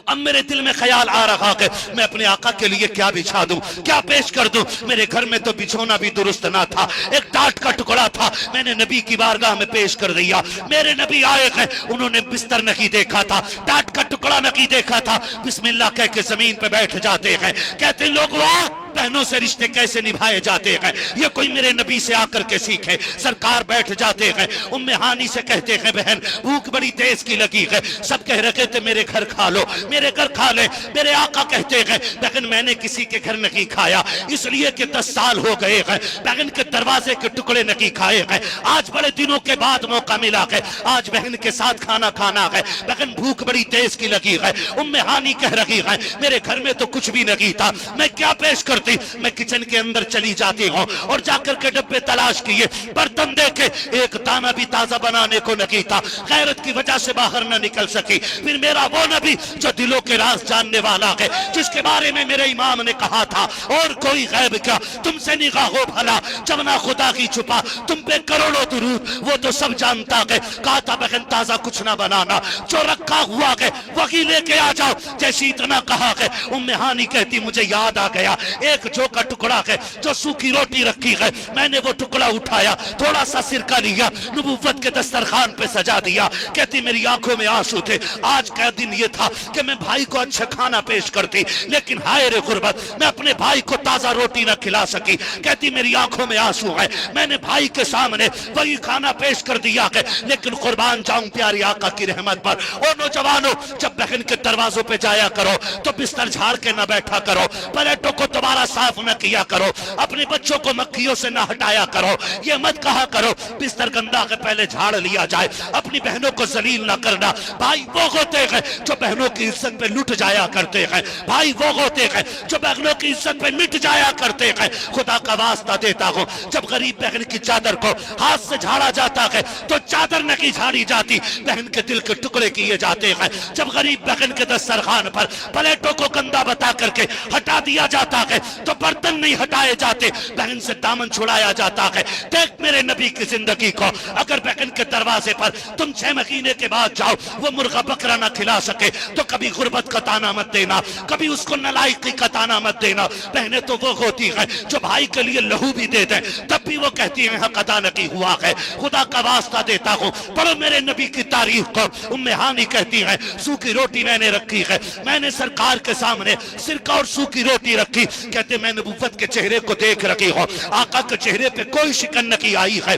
अब मेरे दिल में ख्याल आ रहा है मैं अपने आका के लिए क्या बिछा दूं, क्या पेश कर दूं। मेरे घर में तो बिछोना भी दुरुस्त ना था, एक टाट का टुकड़ा था, मैंने नबी की बारगाह में पेश कर दिया। मेरे नबी आए हैं, उन्होंने बिस्तर नहीं देखा था, टाट का टुकड़ा नहीं देखा था, बिस्मिल्लाह कह के जमीन पे बैठ जाते हैं, कहते लोग वाह बहनों से रिश्ते कैसे निभाए जाते हैं ये कोई मेरे नबी से आकर के सीखे। सरकार बैठ जाते हैं, उम्मे हानी से कहते हैं बहन भूख बड़ी तेज की लगी है। सब कह रहे थे मेरे घर खा लो, मेरे घर खा ले। मेरे आका कहते हैं बहन मैंने किसी के घर नहीं खाया, इसलिए कि 10 साल हो गए हैं बहन के दरवाजे के टुकड़े नहीं खाए हैं। आज बड़े दिनों के बाद मौका मिला है, आज बहन के साथ खाना खाना है। बहन भूख बड़ी तेज की लगी है। उम्मे हानी कह रही है मेरे घर में तो कुछ भी नहीं था, मैं क्या पेश करती। मैं किचन के अंदर चली जाती हूँ और जाकर के डब्बे तलाश किए, बर्तन देखे, एक दाना भी ताजा बनाने को नहीं था। गैरत की वजह से बाहर न निकल सकी। फिर मेरा वो नबी जो दिलों के राज जानने वाला है, जिसके बारे में मेरे इमाम ने कहा था और कोई गैब क्या तुमसे निगाह हो भला जब ना खुदा की छुपा, तुम पे करोड़ों दुरूद वो तो सब जानता है। कहा था बहन ताजा कुछ ना बनाना, जो रखा हुआ है वही लेके आ जाओ। जैसी इतना कहा है उम्मे हानी कहती मुझे याद आ गया एक जो का टुकड़ा है जो सूखी रोटी रखी है, मैंने वो टुकड़ा उठाया, थोड़ा सा सिरका लिया, नबूवत के दस्तरखान पे सजा दिया। कहती मेरी आंखों में आंसू थे। आज का दिन ये था कि मैं भाई को अच्छा खाना पेश करती, लेकिन हाय रे गुर्बत मैं अपने भाई को ताजा रोटी न खिला सकी। कहती मेरी आंखों में आंसू है, मैंने भाई के सामने वही खाना पेश कर दिया है, लेकिन कुर्बान जाऊं प्यारी आका की रहमत पर। ओ नौजवानों जब बहन के दरवाजों पे जाया करो तो बिस्तर झाड़ के न बैठा करो, प्लेटों को दोबारा साफ न किया करो, अपने बच्चों को मक्खियों से न हटाया करो। ये मत कहा करो बिस्तर गंदा है पहले झाड़ लिया जाए। अपनी बहनों को जलील न करना। भाई वो होते हैं जो बहनों की इज्जत पे लुट जाया करते हैं, भाई वो होते हैं जो बहनों की इज्जत पे मिट जाया करते हैं। खुदा का वास्ता देता हूँ जब गरीब बहन की चादर को हाथ से झाड़ा जाता है तो चादर नहीं झाड़ी जाती, बहन के दिल के टुकड़े किए जाते हैं। जब गरीब बहन के दस्तरखान पर प्लेटों को गंदा बता करके हटा दिया जाता है तो बर्तन नहीं हटाए जाते, बहन से दामन छुड़ाया जाता है। देख मेरे नबी की जिंदगी को, अगर बहन के दरवाजे पर तुम 6 महीने के बाद जाओ वो मुर्गा बकरा ना खिला सके तो कभी गुर्बत का ताना मत देना, कभी उसको नालायकी का ताना मत देना। बहनें तो वो होती है जो भाई के लिए लहू भी दे दे तब भी वो कहती है हक अदा नहीं हुआ है। खुदा का वास्ता देता हूँ पढ़ो मेरे नबी की तारीफ को। उम्मे हानी कहती है सूखी रोटी मैंने रखी है, मैंने सरकार के सामने सिरका और सूखी रोटी रखी। कहते मैं नबूवत के चेहरे को देख रखी हूँ, आका के चेहरे पे कोई शिकन नहीं आई है,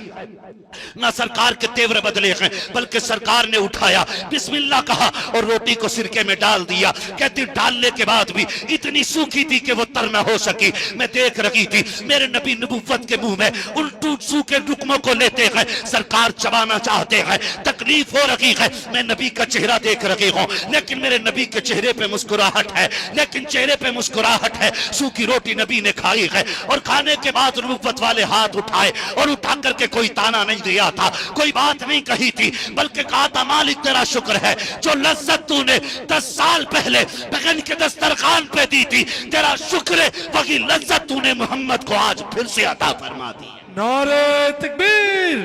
ना सरकार के तेवर बदले हैं, बल्कि सरकार ने उठाया बिस्मिल्लाह कहा और रोटी को सिरके में डाल दिया। कहती डालने के बाद भी इतनी सूखी थी कि वो तर न हो सकी। मैं देख रही थी मेरे नबी नबूवत के मुंह में उन सूखे रुकमों को लेते हैं, सरकार चबाना चाहते हैं, तकलीफ हो रही है। मैं नबी का चेहरा देख रही हूँ लेकिन मेरे नबी के चेहरे पे मुस्कुराहट है, लेकिन चेहरे पे मुस्कुराहट है। सूखी रोटी नबी ने खाई है और खाने के बाद नबूवत वाले हाथ उठाए और उठा करके कोई ताना नहीं दिया था, कोई बात नहीं कही थी, बल्कि कहा था मालिक तेरा शुक्र है जो लज्जत तूने 10 साल पहले बहन के दस्तरखान पे दी थी, तेरा शुक्र है वही लज्जत तूने मोहम्मद को आज फिर से अता फरमा दी। नारे तकबीर,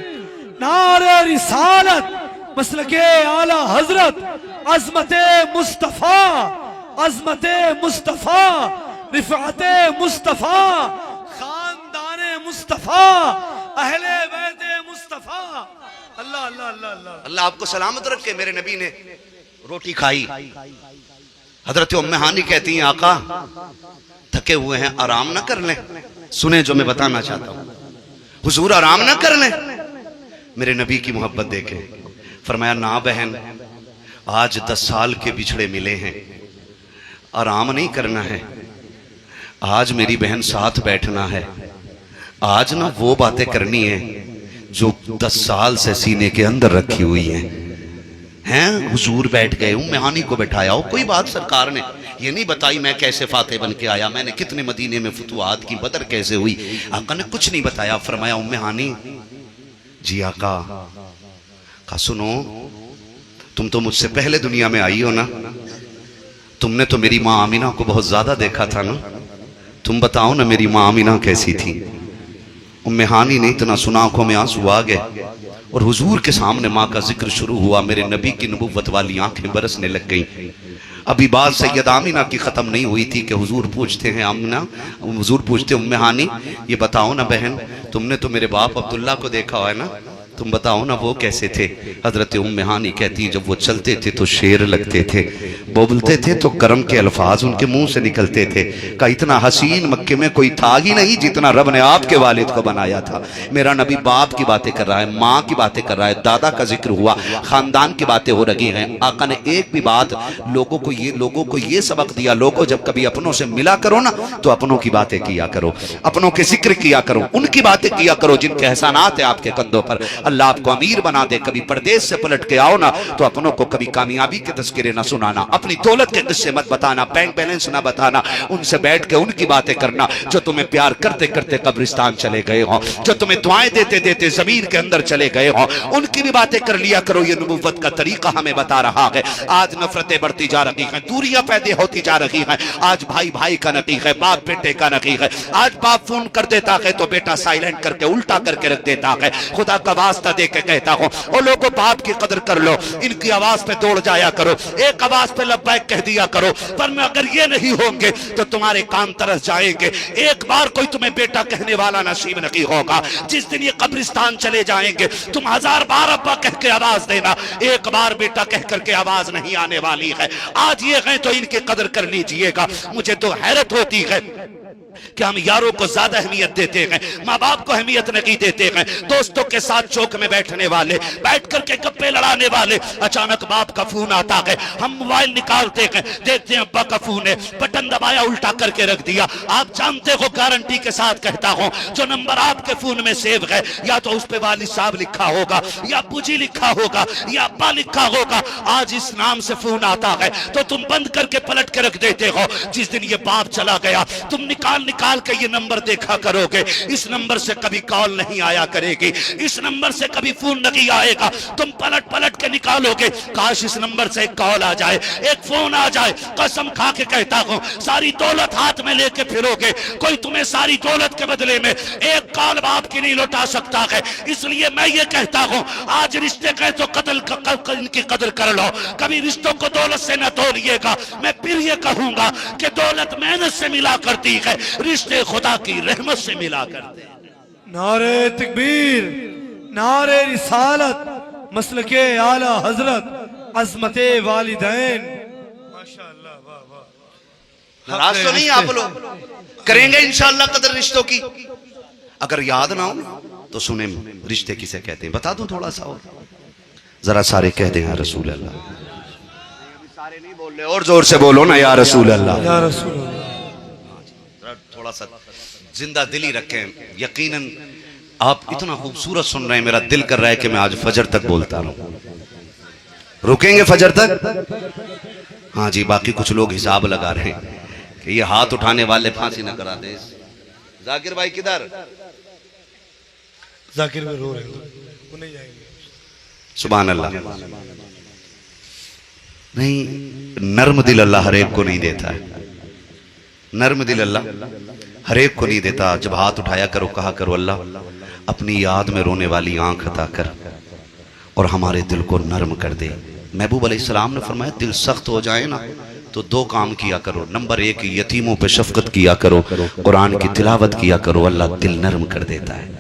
नारे रिसालत, मसलके आला हजरत, अजमते मुस्तफा, अजमते मुस्तफा, रिफाते मुस्तफा, खानदाने मुस्तफा, अहले बैते मुस्तफा। अल्लाह अल्लाह अल्लाह अल्लाह अल्लाह आपको सलामत रखे। मेरे नबी ने रोटी खाई। हजरत उम्मे हानी कहती हैं आका थके हुए हैं आराम ना कर लें। सुने जो मैं बताना चाहता हूं, हुजूर आराम ना कर लें। मेरे नबी की मोहब्बत देखे, फरमाया ना बहन आज 10 साल के बिछड़े मिले हैं, आराम नहीं करना है, आज मेरी बहन साथ बैठना है, आज ना वो बातें करनी है जो 10 साल से सीने के अंदर रखी हुई हैं। हुजूर बैठ गए, उम्मे हानी को बैठाया। हो कोई बात सरकार ने ये नहीं बताई मैं कैसे फाते बन के आया, मैंने कितने मदीने में फुतुहात की, बदर कैसे हुई, आका ने कुछ नहीं बताया। फरमाया उम्मे हानी जी आका का सुनो तुम तो मुझसे पहले दुनिया में आई हो ना, तुमने तो मेरी माँ आमीना को बहुत ज्यादा देखा था ना, तुम बताओ ना मेरी माँ आमीना कैसी थी। उम्मे हानी ने इतना सुना, आंखों में आंसू आ गए और हुजूर के सामने माँ का जिक्र शुरू हुआ। मेरे नबी की नबूवत वाली आंखें बरसने लग गईं। अभी बात सैयद आमीना की खत्म नहीं हुई थी कि हुजूर पूछते हैं आमीना, हुजूर पूछते उम्मे हानी ये बताओ ना बहन तुमने तो मेरे बाप अब्दुल्ला को देखा है ना, तुम बताओ ना वो कैसे थे। हजरत उम्मे हानी कहती जब वो चलते थे तो शेर लगते थे, बोलते थे तो करम के अल्फाज उनके मुंह से निकलते थे। का इतना हसीन मक्के में कोई था ही नहीं जितना रब ने आपके वालिद को बनाया था। मेरा नबी बाप की बातें कर रहा है, माँ की बातें कर रहा है, दादा का जिक्र हुआ, खानदान की बातें हो रही हैं। आका ने एक भी बात लोगों को ये सबक दिया, लोगों जब कभी अपनों से मिला करो ना तो अपनों की बातें किया करो, अपनों के जिक्र किया करो, उनकी बातें किया करो जिनके एहसानात है आपके कंधों पर। अल्लाह आपको अमीर बना दे, कभी परदेश से पलट के आओ ना तो अपनों को कभी कामयाबी के तस्करे ना सुनाना, अपनी दौलत के किस्से मत बताना, बैंक बैलेंस ना बताना, उनसे बैठ के उनकी बातें करना जो तुम्हें प्यार करते करते कब्रिस्तान चले गए हो, जो तुम्हें दुआएं देते देते जमीन के अंदर चले गए हो, उनकी भी बातें कर लिया करो। ये नबुव्वत का तरीका हमें बता रहा है। आज नफरतें बढ़ती जा रही हैं, दूरियां पैदा होती जा रही हैं। आज भाई भाई का नकीक है, बाप बेटे का नकीक है। आज बाप फोन कर देता है तो बेटा साइलेंट करके उल्टा करके रख देता है। खुदा का वास्ता दे के कहता हूं और लोगों बाप की कदर कर लो, इनकी आवाज पे दौड़ जाया करो, एक आवाज पे लब्बैक कह दिया करो। पर मैं अगर ये नहीं होंगे तो तुम्हारे कान तरस जाएंगे। एक बार कोई तुम्हें बेटा कहने वाला नसीब नहीं होगा। जिस दिन ये कब्रिस्तान चले जाएंगे तुम 1000 बार अब्बा कह के आवाज देना, एक बार बेटा कह करके आवाज नहीं आने वाली है। आज ये हैं तो इनकी कदर कर लीजिएगा। मुझे तो हैरत होती है कि हम यारों को ज्यादा अहमियत देते हैं, माँ बाप को अहमियत नहीं देते हैं। दोस्तों के साथ चौक में बैठने वाले, बैठ करके गप्पे लड़ाने वाले, अचानक बाप का फोन आता है, हम मोबाइल निकालते हैं, देखते हैं अब्बा का फोन है, बटन दबाया उल्टा करके रख दिया। आप जानते हो, गारंटी के साथ कहता हूं, जो नंबर आपके फोन में सेव है या तो उस पे वालिद साहब लिखा होगा या अब्बू जी लिखा होगा या अब्बा लिखा होगा। आज इस नाम से फोन आता है तो तुम बंद करके पलट के रख देते हो। जिस दिन ये बाप चला गया तुम निकाल के ये नंबर देखा करोगे, इस नंबर से कभी कॉल नहीं आया करेगी, इस नंबर से कभी फोन नहीं आएगा। तुम पलट पलट के निकालोगे, काश इस नंबर से एक कॉल आ जाए, एक फोन आ जाए। कसम खा के कहता हूं, सारी दौलत हाथ में लेके फिरोगे, कोई तुम्हें सारी दौलत के बदले में एक कॉल बाप की नहीं लौटा सकता है। इसलिए मैं ये कहता हूं, आज रिश्ते कहे तो इनकी कदर कर लो, कभी रिश्तों को दौलत से न तोड़िएगा। मैं फिर ये कहूंगा कि दौलत मेहनत से मिला करती है, रिश्ते खुदा की रहमत से मिला करते हैं। नारे तकबीर, नारे रिसालत, मसलके आला हजरत, अजमते वालिदैन। माशाअल्लाह, वाह वाह। नाराज तो नहीं आप लोग? करेंगे इंशाअल्लाह कदर रिश्तों की। अगर याद ना हो तो सुने रिश्ते किसे कहते हैं, बता दूं थोड़ा सा और, जरा सारे कह दें या रसूल अल्लाह। सारे नहीं बोल रहे, और जोर से बोलो ना या रसूल अल्लाह, या रसूल अल्लाह। थोड़ा सा जिंदा दिली रखें। यकीनन आप इतना खूबसूरत सुन रहे हैं, मेरा दिल कर रहा है कि मैं आज फजर तक बोलता रहूं। रुकेंगे फजर तक? हाँ जी, बाकी कुछ लोग हिसाब लगा रहे हैं कि ये हाथ उठाने वाले फांसी न करा दे। जाकिर भाई किधर? जाकिर में रो रहे हो, वो नहीं जाएंगे। सुभान अल्लाह। नहीं, नर्म दिल अल्लाह हर एक को नहीं देता है, नर्म दिल अल्लाह हर एक को नहीं देता। जब हाथ उठाया करो, कहा करो अल्लाह अपनी याद में रोने वाली आंख अता कर और हमारे दिल को नर्म कर दे। महबूब अलैहिस्सलाम ने फरमाया दिल सख्त हो जाए ना तो दो काम किया करो। नंबर 1, यतीमों पे शफकत किया करो, कुरान की तिलावत किया करो, अल्लाह दिल नर्म कर देता है।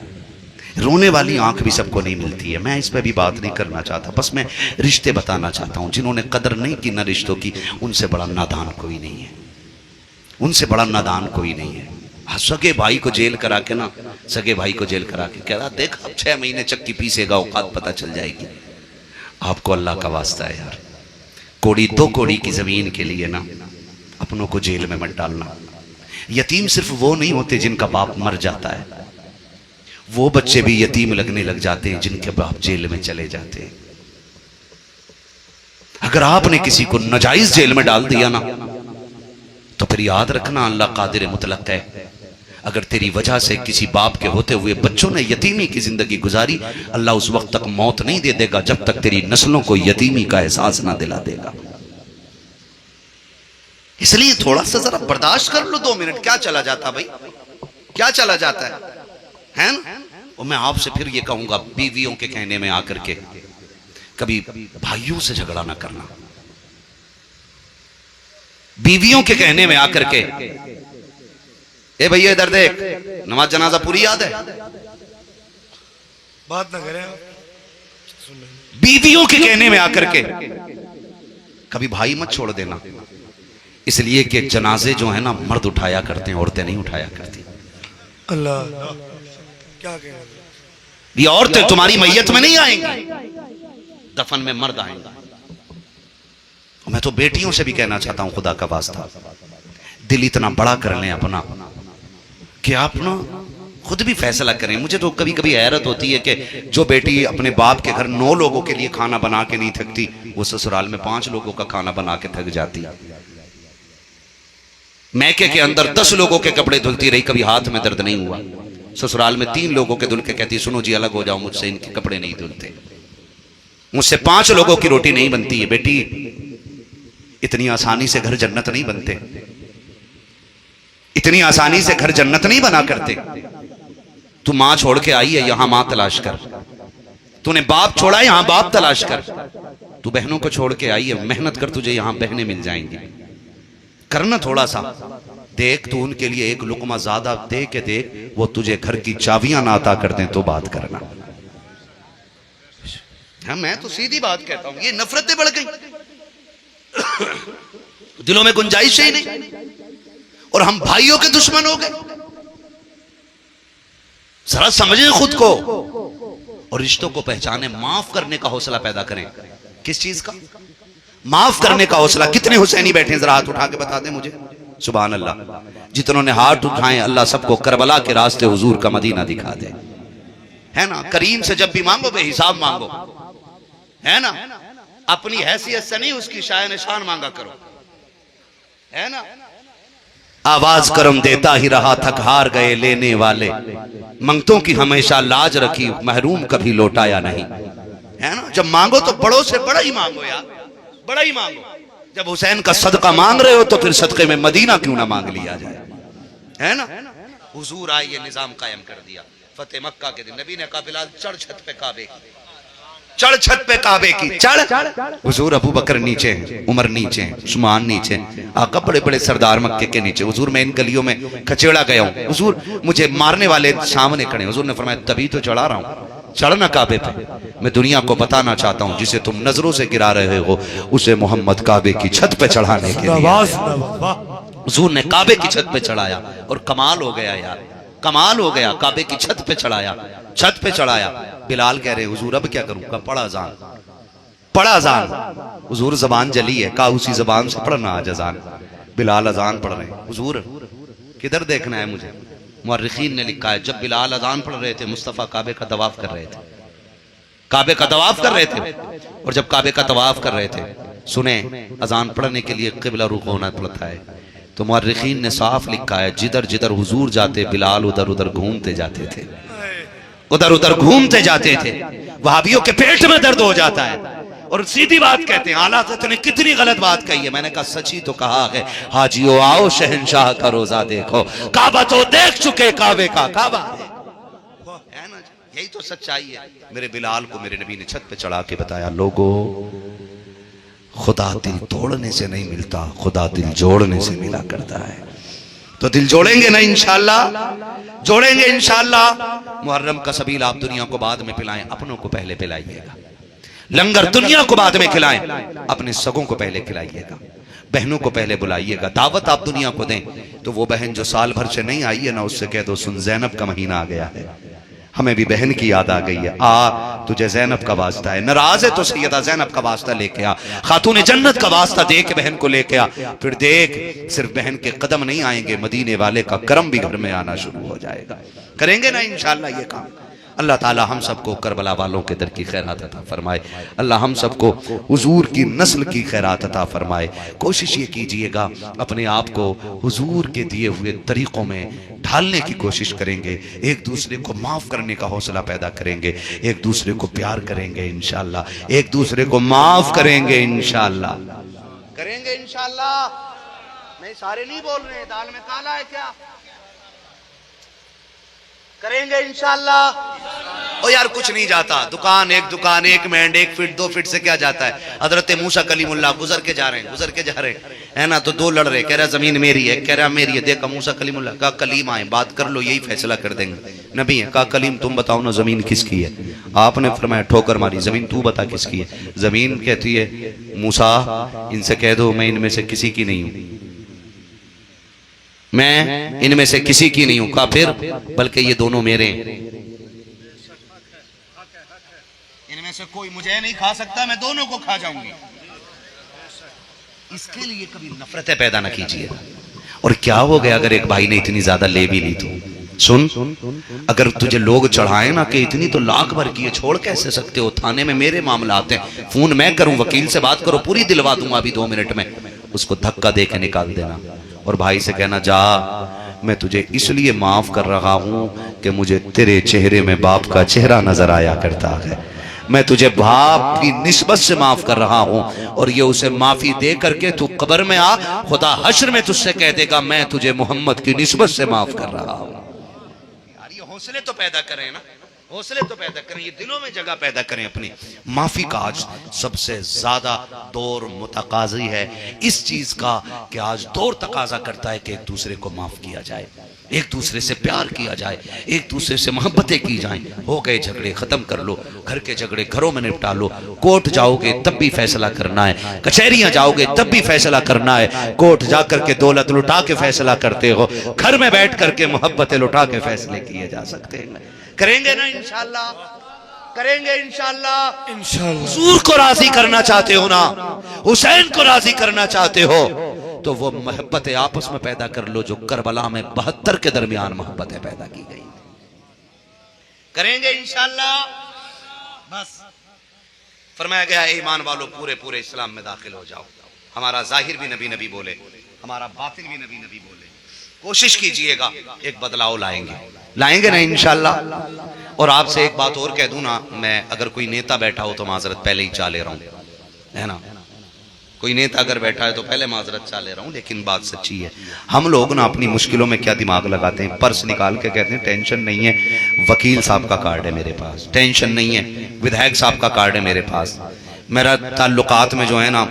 रोने वाली आंख भी सबको नहीं मिलती है। मैं इस पर भी बात नहीं करना चाहता, बस मैं रिश्ते बताना चाहता हूँ। जिन्होंने कदर नहीं की ना रिश्तों की, उनसे बड़ा नादान कोई नहीं है, उनसे बड़ा नादान कोई नहीं है। सगे भाई को जेल करा के ना, सगे भाई को जेल करा के कह रहा देख अब 6 महीने चक्की पीसेगा, औकात पता चल जाएगी। आपको अल्लाह का वास्ता है यार, कोड़ी 2 कोड़ी की जमीन के लिए ना अपनों को जेल में मत डालना। यतीम सिर्फ वो नहीं होते जिनका बाप मर जाता है, वो बच्चे भी यतीम लगने लग जाते हैं जिनके बाप जेल में चले जाते हैं। अगर आपने किसी को नाजायज जेल में डाल दिया ना तो फिर याद रखना अल्लाह कादिर मुतलक है। अगर तेरी वजह से किसी बाप के होते हुए बच्चों ने यतीमी की जिंदगी गुजारी, अल्लाह उस वक्त तक मौत नहीं दे देगा जब तक तेरी नस्लों को यतीमी का एहसास ना दिला देगा। इसलिए थोड़ा सा जरा बर्दाश्त कर लो। 2 मिनट क्या चला जाता भाई, क्या चला जाता है ना। और मैं आपसे फिर ये कहूंगा, बीवियों के कहने में आकर के कभी भाइयों से झगड़ा ना करना। बीवियों के कहने में आकर के, ए भैया इधर देख, नमाज जनाजा पूरी याद है, बात ना करें बीवियों के कहने में आकर के कभी भाई मत छोड़ देना, इसलिए कि जनाजे जो है ना मर्द उठाया करते हैं, औरतें नहीं उठाया करती। अल्लाह क्या कह रहे हैं? ये औरतें तुम्हारी मैयत में नहीं आएंगी, दफन में मर्द आएंगे। मैं तो बेटियों से भी कहना चाहता हूं, खुदा का वास्ता दिल इतना बड़ा कर लें अपना कि आप ना खुद भी फैसला करें। मुझे तो कभी कभी हैरत होती है कि जो बेटी अपने बाप के घर 9 लोगों के लिए खाना बना के नहीं थकती, वो ससुराल में 5 लोगों का खाना बना के थक जाती। मैके के अंदर 10 लोगों के कपड़े धुलती रही, कभी हाथ में दर्द नहीं हुआ। ससुराल में 3 लोगों के धुल के कहती, सुनो जी अलग हो जाओ मुझसे, इनके कपड़े नहीं धुलते। मुझसे 5 लोगों की रोटी नहीं बनती है। बेटी इतनी आसानी से घर जन्नत नहीं बनते, इतनी आसानी से घर जन्नत नहीं बना करते। तू मां छोड़ के आई है, यहां मां तलाश कर। तूने बाप छोड़ा है, यहां बाप तलाश कर। तू बहनों को छोड़ के आई है, मेहनत कर, तुझे यहां बहनें मिल जाएंगी। करना थोड़ा सा, देख तू उनके लिए एक लुकमा ज्यादा दे के देख, वो तुझे घर की चाबियां ना अता कर दें तो बात करना। हाँ, मैं तो सीधी बात कहता हूं, ये नफरतें बढ़ गई, दिलों में गुंजाइश ही नहीं, और हम भाइयों के दुश्मन हो गए। जरा समझें खुद को और रिश्तों को पहचाने, माफ करने का हौसला पैदा करें। किस चीज का? माफ करने का हौसला। कितने हुसैनी बैठे हैं, जरा हाथ उठा के बता दें मुझे। सुभान अल्लाह, जितनों ने हाथ उठाए अल्लाह सबको करबला के रास्ते हुजूर का मदीना दिखा दे। है ना, करीम से जब भी मांगो बेहिसाब मांगो, है ना, अपनी हैसियत से नहीं उसकी शान शान मांगा करो, है ना। आवाज करम देता ही रहा, थक हार गए लेने वाले, मंगतों की हमेशा लाज रखी, महरूम कभी लौटाया नहीं। है ना, जब मांगो तो बड़ों से बड़ा ही मांगो यार, बड़ा ही मांगो। जब हुसैन का सदका मांग रहे हो तो फिर सदके में मदीना क्यों ना मांग लिया जाए, है ना। हुजूर आए, ये निजाम कायम कर दिया। फतेह मक्का के दिन नबी ने कहा बिलाल चढ़ छत पे काबे की, चढ़ छत पे काबे की, चढ़। हुजूर अबू बकर नीचे हैं, उमर नीचे हैं, उस्मान नीचे हैं, आका बड़े बड़े सरदार मक्के के नीचे। हुजूर मैं इन गलियों में खचेड़ा गया हूँ, हुजूर मुझे मारने वाले सामने खड़े। हुजूर ने फरमाया तभी तो चढ़ा रहा हूँ, चढ़ना काबे पे। मैं दुनिया को बताना चाहता हूँ, जिसे तुम नजरों से गिरा रहे हो उसे मोहम्मद काबे की छत पे चढ़ाने के लिए। हुजूर ने काबे की छत पे चढ़ाया और कमाल हो गया यार, कमाल हो गया। काबे की छत पे चढ़ाया, छत पे चढ़ाया। बिलाल कह रहे हुजूर अब क्या करूं? का पढ़ा अजान, पढ़ा अजान। हुजूर जबान जली है, का उसी जबान से पढ़ना आज अजान। बिलाल अजान पढ़ रहे हैं। हुजूर किधर देखना है मुझे? मुअर्रिखीन ने लिखा है जब बिलाल अजान पढ़ रहे थे, मुस्तफा काबे का तवाफ कर रहे थे, काबे का तवाफ कर रहे थे। और जब काबे का तवाफ कर रहे थे, सुने अजान पढ़ने के लिए किबला रुख होना पड़ता है, तो मुअर्रिखीन ने साफ लिखा है जिधर जिधर हुजूर जाते बिलाल उधर उधर घूमते जाते थे, उधर उधर घूमते जाते थे। वहाबियों के पेट में दर्द हो जाता है और सीधी बात कहते हैं। आला हज़रत ने कितनी गलत बात कही है। मैंने कहा सच ही तो कहा है, हाजियो आओ शहंशाह का रोजा देखो, काबा तो देख चुके, काबे का काबा है ना। यही तो सच्चाई है। मेरे बिलाल को मेरे नबी ने छत पे चढ़ा के बताया, लोगो खुदा दिल तोड़ने से नहीं मिलता, खुदा दिल जोड़ने से मिला करता है। तो दिल जोड़ेंगे ना इंशाअल्लाह, जोड़ेंगे इंशाअल्लाह। मुहर्रम का सबील आप दुनिया को बाद में पिलाएं, अपनों को पहले पिलाइएगा। लंगर दुनिया को बाद में खिलाएं, अपने सगों को पहले खिलाइएगा। बहनों को पहले बुलाइएगा। दावत आप दुनिया को दें तो वो बहन जो साल भर से नहीं आई है ना, उससे कह दो सुन ज़ैनब का महीना आ गया है, हमें भी बहन की याद आ गई है, आ तुझे ज़ैनब का वास्ता है। नाराज है तो सैयदा ज़ैनब का वास्ता लेके आ, खातून जन्नत का वास्ता दे के बहन को लेके आ। फिर देख सिर्फ बहन के कदम नहीं आएंगे, मदीने वाले का करम भी घर में आना शुरू हो जाएगा। करेंगे ना इंशाअल्लाह ये काम। अल्लाह ताला हम सबको करबला वालों के दर की खैरात अता फरमाए। अल्लाह हम सबको हुजूर की नस्ल की खैरात अता फरमाए। कोशिश ये कीजिएगा अपने आप को हुजूर के दिए हुए तरीक़ों में ढालने की कोशिश करेंगे। एक दूसरे को माफ़ करने का हौसला पैदा करेंगे, एक दूसरे को प्यार करेंगे इंशाअल्लाह, एक दूसरे को माफ़ करेंगे इंशाअल्लाह, करेंगे इंशाअल्लाह। नहीं सारे नहीं बोल रहे, दाल में काला है क्या? करेंगे इंशाल्लाह। ओ यार कुछ नहीं जाता, दुकान, एक मेंढ, 1 फीट 2 फीट से क्या जाता है। हजरत मूसा कलीमुल्लाह गुजर के जा रहे हैं है ना, तो 2 लड़ रहे, कह रहा जमीन मेरी है, कह रहा मेरी है। देखा मूसा कलीमुल्लाह, कहा कलीम आए, बात कर लो, यही फैसला कर देंगे। नबी है, कहा कलीम तुम बताओ ना जमीन किसकी है। आपने फरमाया, ठोकर मारी, जमीन तू बता किसकी है। जमीन कहती है, मूसा इनसे कह दो मैं इनमें से किसी की नहीं हूं, मैं इनमें से किसी की नहीं हूं। कहा फिर, बल्कि ये दोनों मेरे हैं, इनमें से कोई मुझे नहीं खा सकता, मैं दोनों को खा जाऊंगी। इसके लिए कभी नफरतें पैदा ना कीजिए। और क्या हो गया अगर एक भाई ने इतनी ज्यादा ले भी ली तो सुन, अगर तुझे लोग चढ़ाए ना कि इतनी तो लाख भर की है, छोड़ कैसे सकते हो। थाने में मेरे मामला आते हैं, फोन मैं करूं, वकील से बात करो, पूरी दिलवा दूंगा अभी 2 मिनट में। उसको धक्का दे के निकाल देना और भाई से कहना, जा मैं तुझे इसलिए माफ कर रहा हूं कि मुझे तेरे चेहरे में बाप का चेहरा नजर आया करता है, मैं तुझे बाप की निस्बत से माफ कर रहा हूं। और ये उसे माफी दे करके तू कब्र में आ, खुदा हश्र में तुझसे कह देगा मैं तुझे मोहम्मद की निस्बत से माफ कर रहा हूं। यार ये हौसले तो पैदा करें ना, हौसले तो पैदा करें, ये दिलों में जगह पैदा करें अपनी। माफी का आज सबसे ज्यादा दौर मुतकाजी है इस चीज का कि आज दौर तकाजा करता है कि एक दूसरे को माफ किया जाए, एक दूसरे से प्यार किया जाए, एक दूसरे से मोहब्बतें की जाएं। हो गए झगड़े खत्म कर लो, घर के झगड़े घरों में निपटा लो। कोर्ट जाओगे तब भी फैसला करना है, कचहरियां जाओगे तब भी फैसला करना है। कोर्ट जाकर के दौलत लुटा के फैसला करते हो, घर में बैठ करके मोहब्बतें लुटा के फैसले किए जा सकते हैं। करेंगे ना इंशाल्लाह, करेंगे इंशाल्लाह। हुजूर को राजी करना चाहते हो ना, हुसैन को राजी करना चाहते हो, तो वो मोहब्बतें आपस में पैदा कर लो जो करबला में 72 के दरमियान मोहब्बतें पैदा की गई। करेंगे इंशाल्लाह। बस फरमाया गया, ईमान वालों पूरे पूरे इस्लाम में दाखिल हो जाओ। हमारा जाहिर भी नबी नबी बोले, हमारा बातिन भी नबी नबी बोले। कोशिश कीजिएगा, एक बदलाव लाएंगे ना इंशाल्लाह। और आपसे एक बात और कह दूं ना, मैं अगर कोई नेता बैठा हो तो माजरत पहले ही चा ले रहा हूं, है ना। कोई नेता अगर बैठा है तो पहले माजरत चा ले रहा हूं, लेकिन बात सच्ची है। हम लोग ना अपनी मुश्किलों में क्या दिमाग लगाते हैं, पर्स निकाल के कहते हैं टेंशन नहीं है, वकील साहब का कार्ड है मेरे पास, टेंशन नहीं है, विधायक साहब का कार्ड है मेरे पास, मेरा ताल्लुकात में जो है ना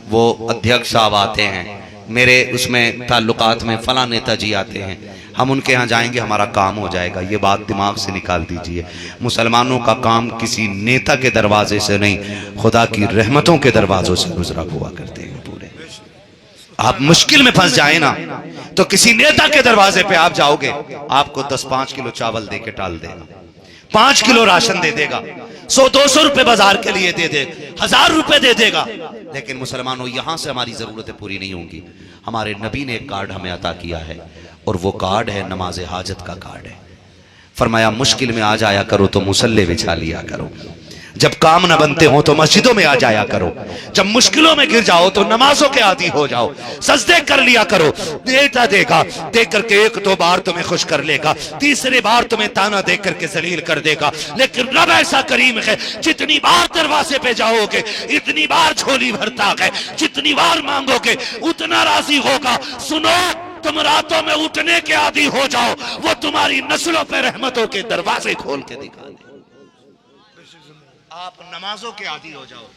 वो अध्यक्ष साहब आते हैं, मेरे उसमें ताल्लुकात में फला नेताजी आते हैं, हम उनके यहाँ जाएंगे हमारा काम हो जाएगा। ये बात दिमाग से निकाल दीजिए। मुसलमानों का काम किसी नेता के दरवाजे से नहीं, खुदा की रहमतों के दरवाजों से गुजरा हुआ करते हैं पूरे। आप मुश्किल में फंस जाए ना तो किसी नेता के दरवाजे पे आप जाओगे, आपको 10-5 किलो चावल दे के टाल देगा, 5 किलो राशन दे देगा, 100-200 रुपए बाजार के लिए दे दे, 1000 रुपए दे देगा। लेकिन मुसलमानों, यहां से हमारी जरूरतें पूरी नहीं होंगी। हमारे नबी ने एक कार्ड हमें अता किया है और वो कार्ड है नमाज हाजत का कार्ड है। फरमाया मुश्किल में आ जाया करो तो मुसल्ले बिछा लिया करो, जब काम न बनते हो तो मस्जिदों में आ जाया करो, जब मुश्किलों में गिर जाओ तो नमाजों के आदी हो जाओ, सजदे कर लिया करो। देता देगा, दे करके 1-2 बार तुम्हें खुश कर लेगा, तीसरे बार तुम्हें ताना दे करके जलील कर देगा। लेकिन रब ऐसा करीम है, जितनी बार दरवाजे पे जाओगे इतनी बार झोली भरता है, जितनी बार मांगोगे उतना राजी होगा। सुनो, तुम रातों में उठने के आदी हो जाओ, वो तुम्हारी नस्लों पे रहमतों के दरवाजे खोल के दिखा दे। आप नमाजों के आदी हो जाओ,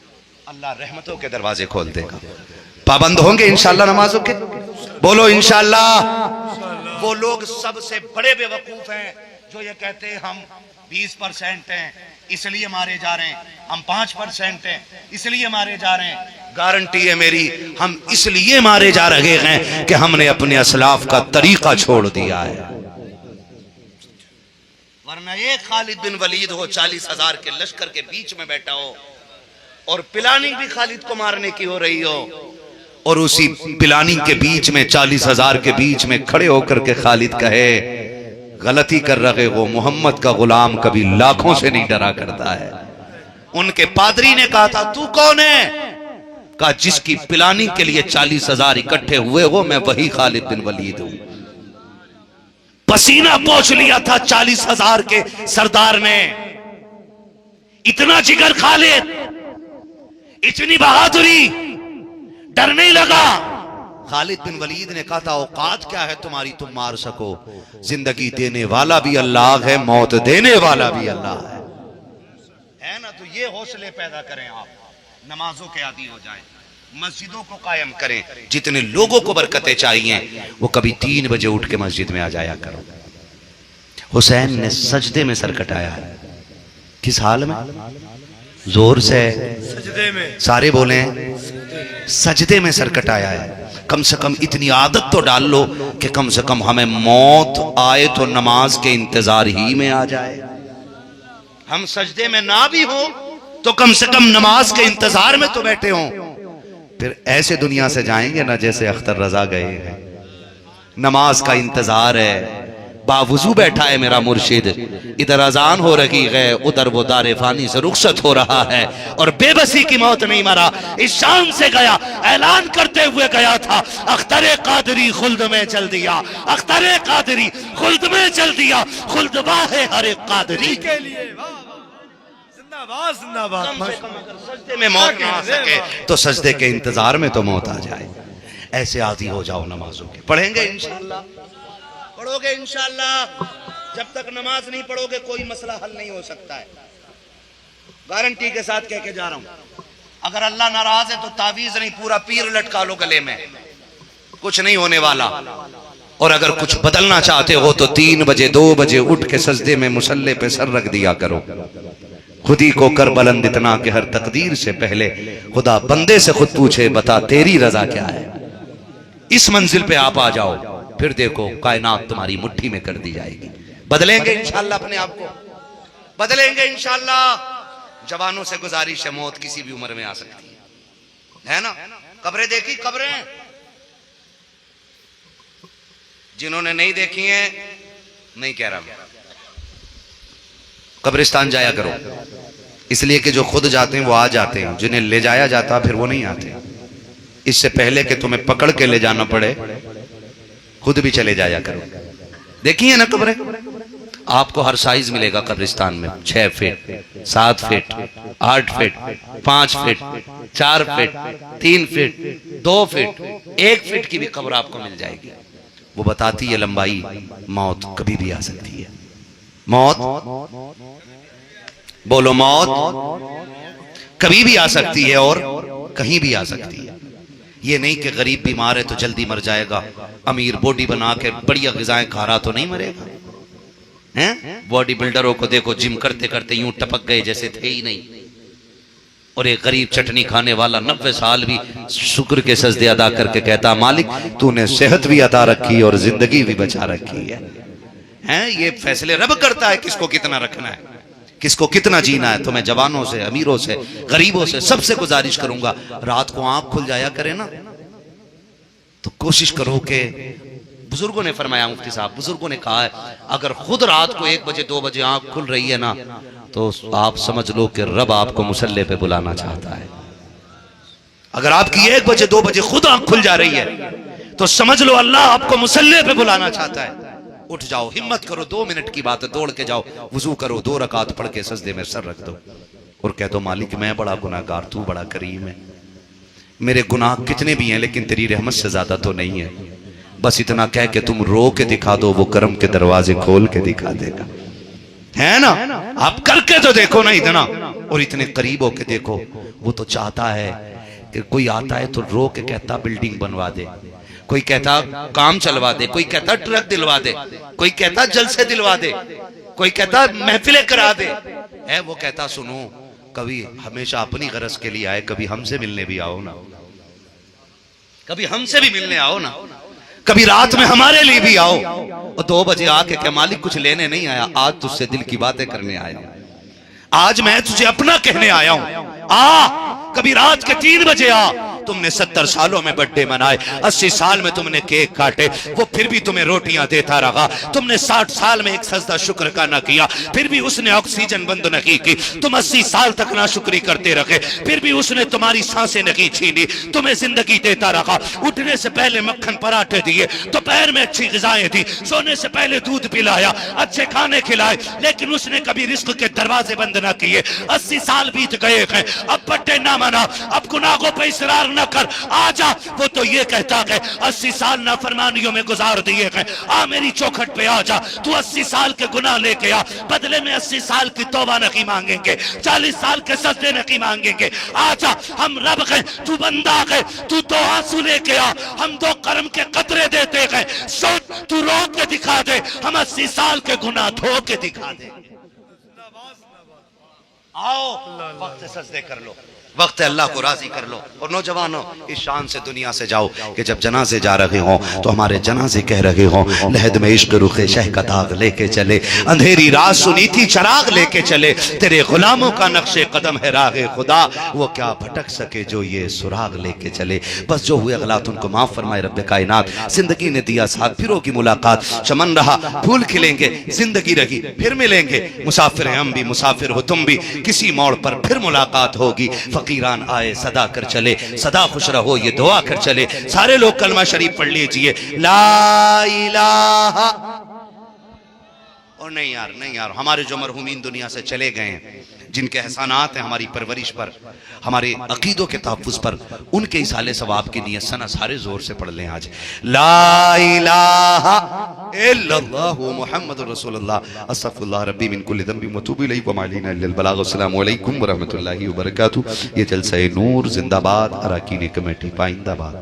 अल्लाह रहमतों के दरवाजे खोल देगा। पाबंद होंगे इंशाल्लाह नमाजों के, बोलो इंशाल्लाह। वो लोग सबसे बड़े बेवकूफ हैं जो ये कहते हैं हम 20% हैं इसलिए मारे जा रहे हैं, हम 5% हैं इसलिए मारे जा रहे हैं। गारंटी है मेरी, हम इसलिए मारे जा रहे हैं कि हमने अपने असलाफ का तरीका छोड़ दिया है। वरना एक खालिद बिन वलीद हो 40,000 के लश्कर के बीच में बैठा हो और प्लानिंग भी खालिद को मारने की हो रही हो, और उसी प्लानिंग के बीच में 40,000 के बीच में खड़े होकर के खालिद कहे गलती कर रहे हो, मोहम्मद का गुलाम कभी लाखों से नहीं डरा करता है। उनके पादरी ने कहा था तू कौन है? कहा जिसकी प्लानिंग के लिए 40,000 इकट्ठे हुए हो मैं वही खालिद बिन वलीद हूं। पसीना पोंछ लिया था 40,000 के सरदार ने। इतना जिगर खालिद, इतनी बहादुरी, डर नहीं लगा। खालिद बिन वलीद ने कहा था औकात क्या है तुम्हारी तुम मार सको, जिंदगी देने वाला भी अल्लाह है, मौत देने वाला भी अल्लाह है ना। तो ये हौसले पैदा करें, आप नमाजों के आदी हो जाएं, मस्जिदों को कायम करें। जितने लोगों को बरकतें चाहिए वो कभी 3 बजे उठ के मस्जिद में आ जाया करो। हुसैन ने सजदे में सर कटाया है, किस हाल में? जोर से सजदे में, सारे बोले सजदे में सर कटाया है। कम से कम इतनी आदत तो डाल लो कि कम से कम हमें मौत आए तो नमाज के इंतजार ही में आ जाए। हम सजदे में ना भी हो तो कम से कम नमाज के इंतजार में तो बैठे हों। फिर ऐसे दुनिया से जाएंगे ना जैसे अख्तर रजा गए हैं। नमाज का इंतजार है, बावुजू बैठा है मेरा मुर्शिद, इधर अजान हो रही है, उधर वो दारे फानी से रुखसत हो रहा है, और बेबसी की मौत नहीं मरा, इस शान से गया, ऐलान करते हुए गया था, अख्तर कादरी खुल्द में चल दिया, अख्तर कादरी खुल्द में चल दिया, खुल्द वाहे हर एक कादरी के लिए। जिंदाबाद जिंदाबाद। अगर सजदे में मौत ना आ सके तो सजदे के इंतजार में तो मौत आ जाए। ऐसे आदी हो जाओ नमाजों के। पढ़ेंगे इंशाअल्लाह, पढ़ोगे इंशाअल्लाह। जब तक नमाज नहीं पढ़ोगे कोई मसला हल नहीं हो सकता है, गारंटी के साथ कह के जा रहा हूं। अगर अल्लाह नाराज है तो तावीज नहीं, पूरा पीर लटका लो गले में, कुछ नहीं होने वाला। और अगर कुछ बदलना चाहते हो तो 3 बजे 2 बजे उठ के सजदे में मुसल्ले पे सर रख दिया करो। खुदी को कर बुलंद इतना कि हर तकदीर से पहले खुदा बंदे से खुद पूछे बता तेरी रजा क्या है। इस मंजिल पे आप आ जाओ, फिर देखो कायनात तुम्हारी मुट्ठी में कर दी जाएगी। बदलेंगे इंशाअल्लाह, अपने आप को बदलेंगे इंशाअल्लाह। जवानों से गुजारिश है, मौत किसी भी उम्र में आ सकती है ना। कब्रें देखी, कब्रें जिन्होंने नहीं देखी हैं, नहीं कह रहा, कब्रिस्तान जाया करो, इसलिए कि जो खुद जाते हैं वो आ जाते हैं, जिन्हें ले जाया जाता फिर वो नहीं आते। इससे पहले कि तुम्हें पकड़ के ले जाना पड़े खुद भी चले जाया करो। देखिए ना कब्रें, आपको हर साइज मिलेगा कब्रिस्तान में, 6 feet, 7 feet, 8 feet, 5 feet, 4 feet, 3 feet, 2 feet, 1 feet की भी कब्र आपको मिल जाएगी। वो बताती है लंबाई, मौत कभी भी आ सकती है। मौत, बोलो मौत कभी भी आ सकती है और कहीं भी आ सकती है। ये नहीं कि गरीब बीमार है तो जल्दी मर जाएगा, अमीर बॉडी बना के बढ़िया ग़िज़ाएं खा रहा तो नहीं मरेगा। हैं बॉडी बिल्डरों को देखो, जिम करते करते यूं टपक गए जैसे थे ही नहीं। और एक गरीब चटनी खाने वाला 90 साल भी शुक्र के सजदे अदा करके कहता मालिक तूने सेहत भी अता रखी और जिंदगी भी बचा रखी है। हैं ये फैसले रब करता है किसको कितना रखना है, किसको कितना जीना है। तो मैं जवानों से, अमीरों से, गरीबों से, सबसे गुजारिश करूंगा, रात को आंख खुल जाया करे ना तो कोशिश करो कि, बुजुर्गों ने फरमाया, मुफ्ती साहब बुजुर्गों ने कहा है, अगर खुद रात को 1 बजे 2 बजे आंख खुल रही है ना तो आप समझ लो कि रब आपको मुसल्ले पे बुलाना चाहता है। अगर आपकी 1 बजे 2 बजे खुद आंख खुल जा रही है तो समझ लो अल्लाह आपको मुसल्ले पे बुलाना चाहता है। उठ जाओ, हिम्मत करो, 2 मिनट की बात है, दौड़ के जाओ, वुजू करो, 2 रकात पढ़ के सजदे में सर रख दो और कह दो मालिक मैं बड़ा गुनाहगार, तू बड़ा करीम है, मेरे गुनाह कितने भी हैं लेकिन तेरी रहमत से ज्यादा तो नहीं है। बस इतना कह के तुम रो के दिखा दो, वो करम के दरवाजे खोल के दिखा देगा, है ना। आप करके तो देखो ना इतना, और इतने करीब होके देखो। वो तो चाहता है कि कोई आता है तो रो के कहता बिल्डिंग बनवा दे, कोई कहता काम चलवा दे, कोई कहता ट्रक दिलवा दे, कोई कहता जलसे दिलवा दे, कोई कहता महफिलें करा दे। है वो कहता सुनो, कभी हमेशा अपनी गरज के लिए आए, कभी हमसे मिलने भी आओ ना, कभी हमसे भी मिलने आओ ना, कभी रात में हमारे लिए भी आओ। और 2 बजे आके क्या मालिक कुछ लेने नहीं आया, आज तुझसे दिल की बातें करने आया हूं, आज मैं तुझे अपना कहने आया हूं, आ कभी रात के 3 बजे आ। तुमने 70 सालों में बर्थडे मनाए, 80 साल में तुमने केक काटे, वो फिर भी तुम्हें रोटियां देता रहा। तुमने 60 साल में एक सजदा शुक्र का न किया, फिर भी उसने ऑक्सीजन बंद नहीं की। तुम 80 साल तक नाशुक्री करते रहे, फिर भी उसने तुम्हारी सांसें नहीं छीनी, तुम्हें जिंदगी देता रहा। उठने से पहले मक्खन पराठे दिए, दोपहर में अच्छी ग़िज़ाएं दी, सोने से पहले दूध पिलाया, अच्छे खाने खिलाए, लेकिन उसने कभी रिस्क के दरवाजे बंद न किए। 80 साल बीत गए हैं, अब बर्थडे ना मना, अब गुनाहों पर इसरार न कर, आ जा। वो तो ये कहता है 80 साल नाफरमानियों में गुजार दिए हैं, आ मेरी चौखट पे आ जा। तू 80 साल के गुनाह लेके आ, बदले में 80 साल की तौबा नहीं मांगेंगे, 40 साल के सजदे नहीं मांगेंगे। आजा, हम रब है, तू बंदा है, तू 2 आंसू लेके आ, हम 2 कर्म के कतरे देते हैं। सोच, तू रो के दिखा दे, हम 80 साल के गुनाह धो के दिखा दे। आओ, वक्त सजदे कर लो, वक्त अल्लाह को राजी कर लो। और नौजवानों, इस शान से दुनिया से जाओ कि जब जनाजे जा रहे हो तो हमारे जनाजे कह रहे हो, लहद में इश्क रुखे शह का दाग लेके चले, अंधेरी रात सुनी थी चराग लेके चले, तेरे गुलामों का नक्शे कदम है राहे खुदा, वो क्या भटक सके जो ये सुराग लेके चले। बस जो हुए गलत उनको माफ फरमाए रब्बे कायनात। जिंदगी ने दिया साथ, फिरों की मुलाकात, चमन रहा फूल खिलेंगे, जिंदगी रही फिर मिलेंगे, मुसाफिर हैं हम भी, मुसाफिर हो तुम भी, किसी मोड़ पर फिर मुलाकात होगी। फकीरान आए सदा कर चले, सदा खुश रहो ये दुआ कर चले। सारे लोग कलमा शरीफ पढ़ लीजिए, ला इलाहा। और नहीं यार, नहीं यार, हमारे जो मरहूमीन दुनिया से चले गए हैं, जिनके एहसानात हैं हमारी परवरिश पर, हमारे अकीदों के तहफ़्फ़ुज़ पर, उनके इसाले सवाब की नियत सना सारे जोर से पढ़ लें आज। ला इलाहा इल्लल्लाहु मुहम्मदुर रसूलुल्लाह अस्तगफिरुल्लाह रब्बी मिन कुल्लि ज़ंबिन व अतूबु इलैहि व मा अलैना इल्लल बलाग। अस्सलामु अलैकुम व रहमतुल्लाहि व बरकातुहू। ये जलसा नूर जिंदाबाद, अरकान कमेटी पाइंदाबाद।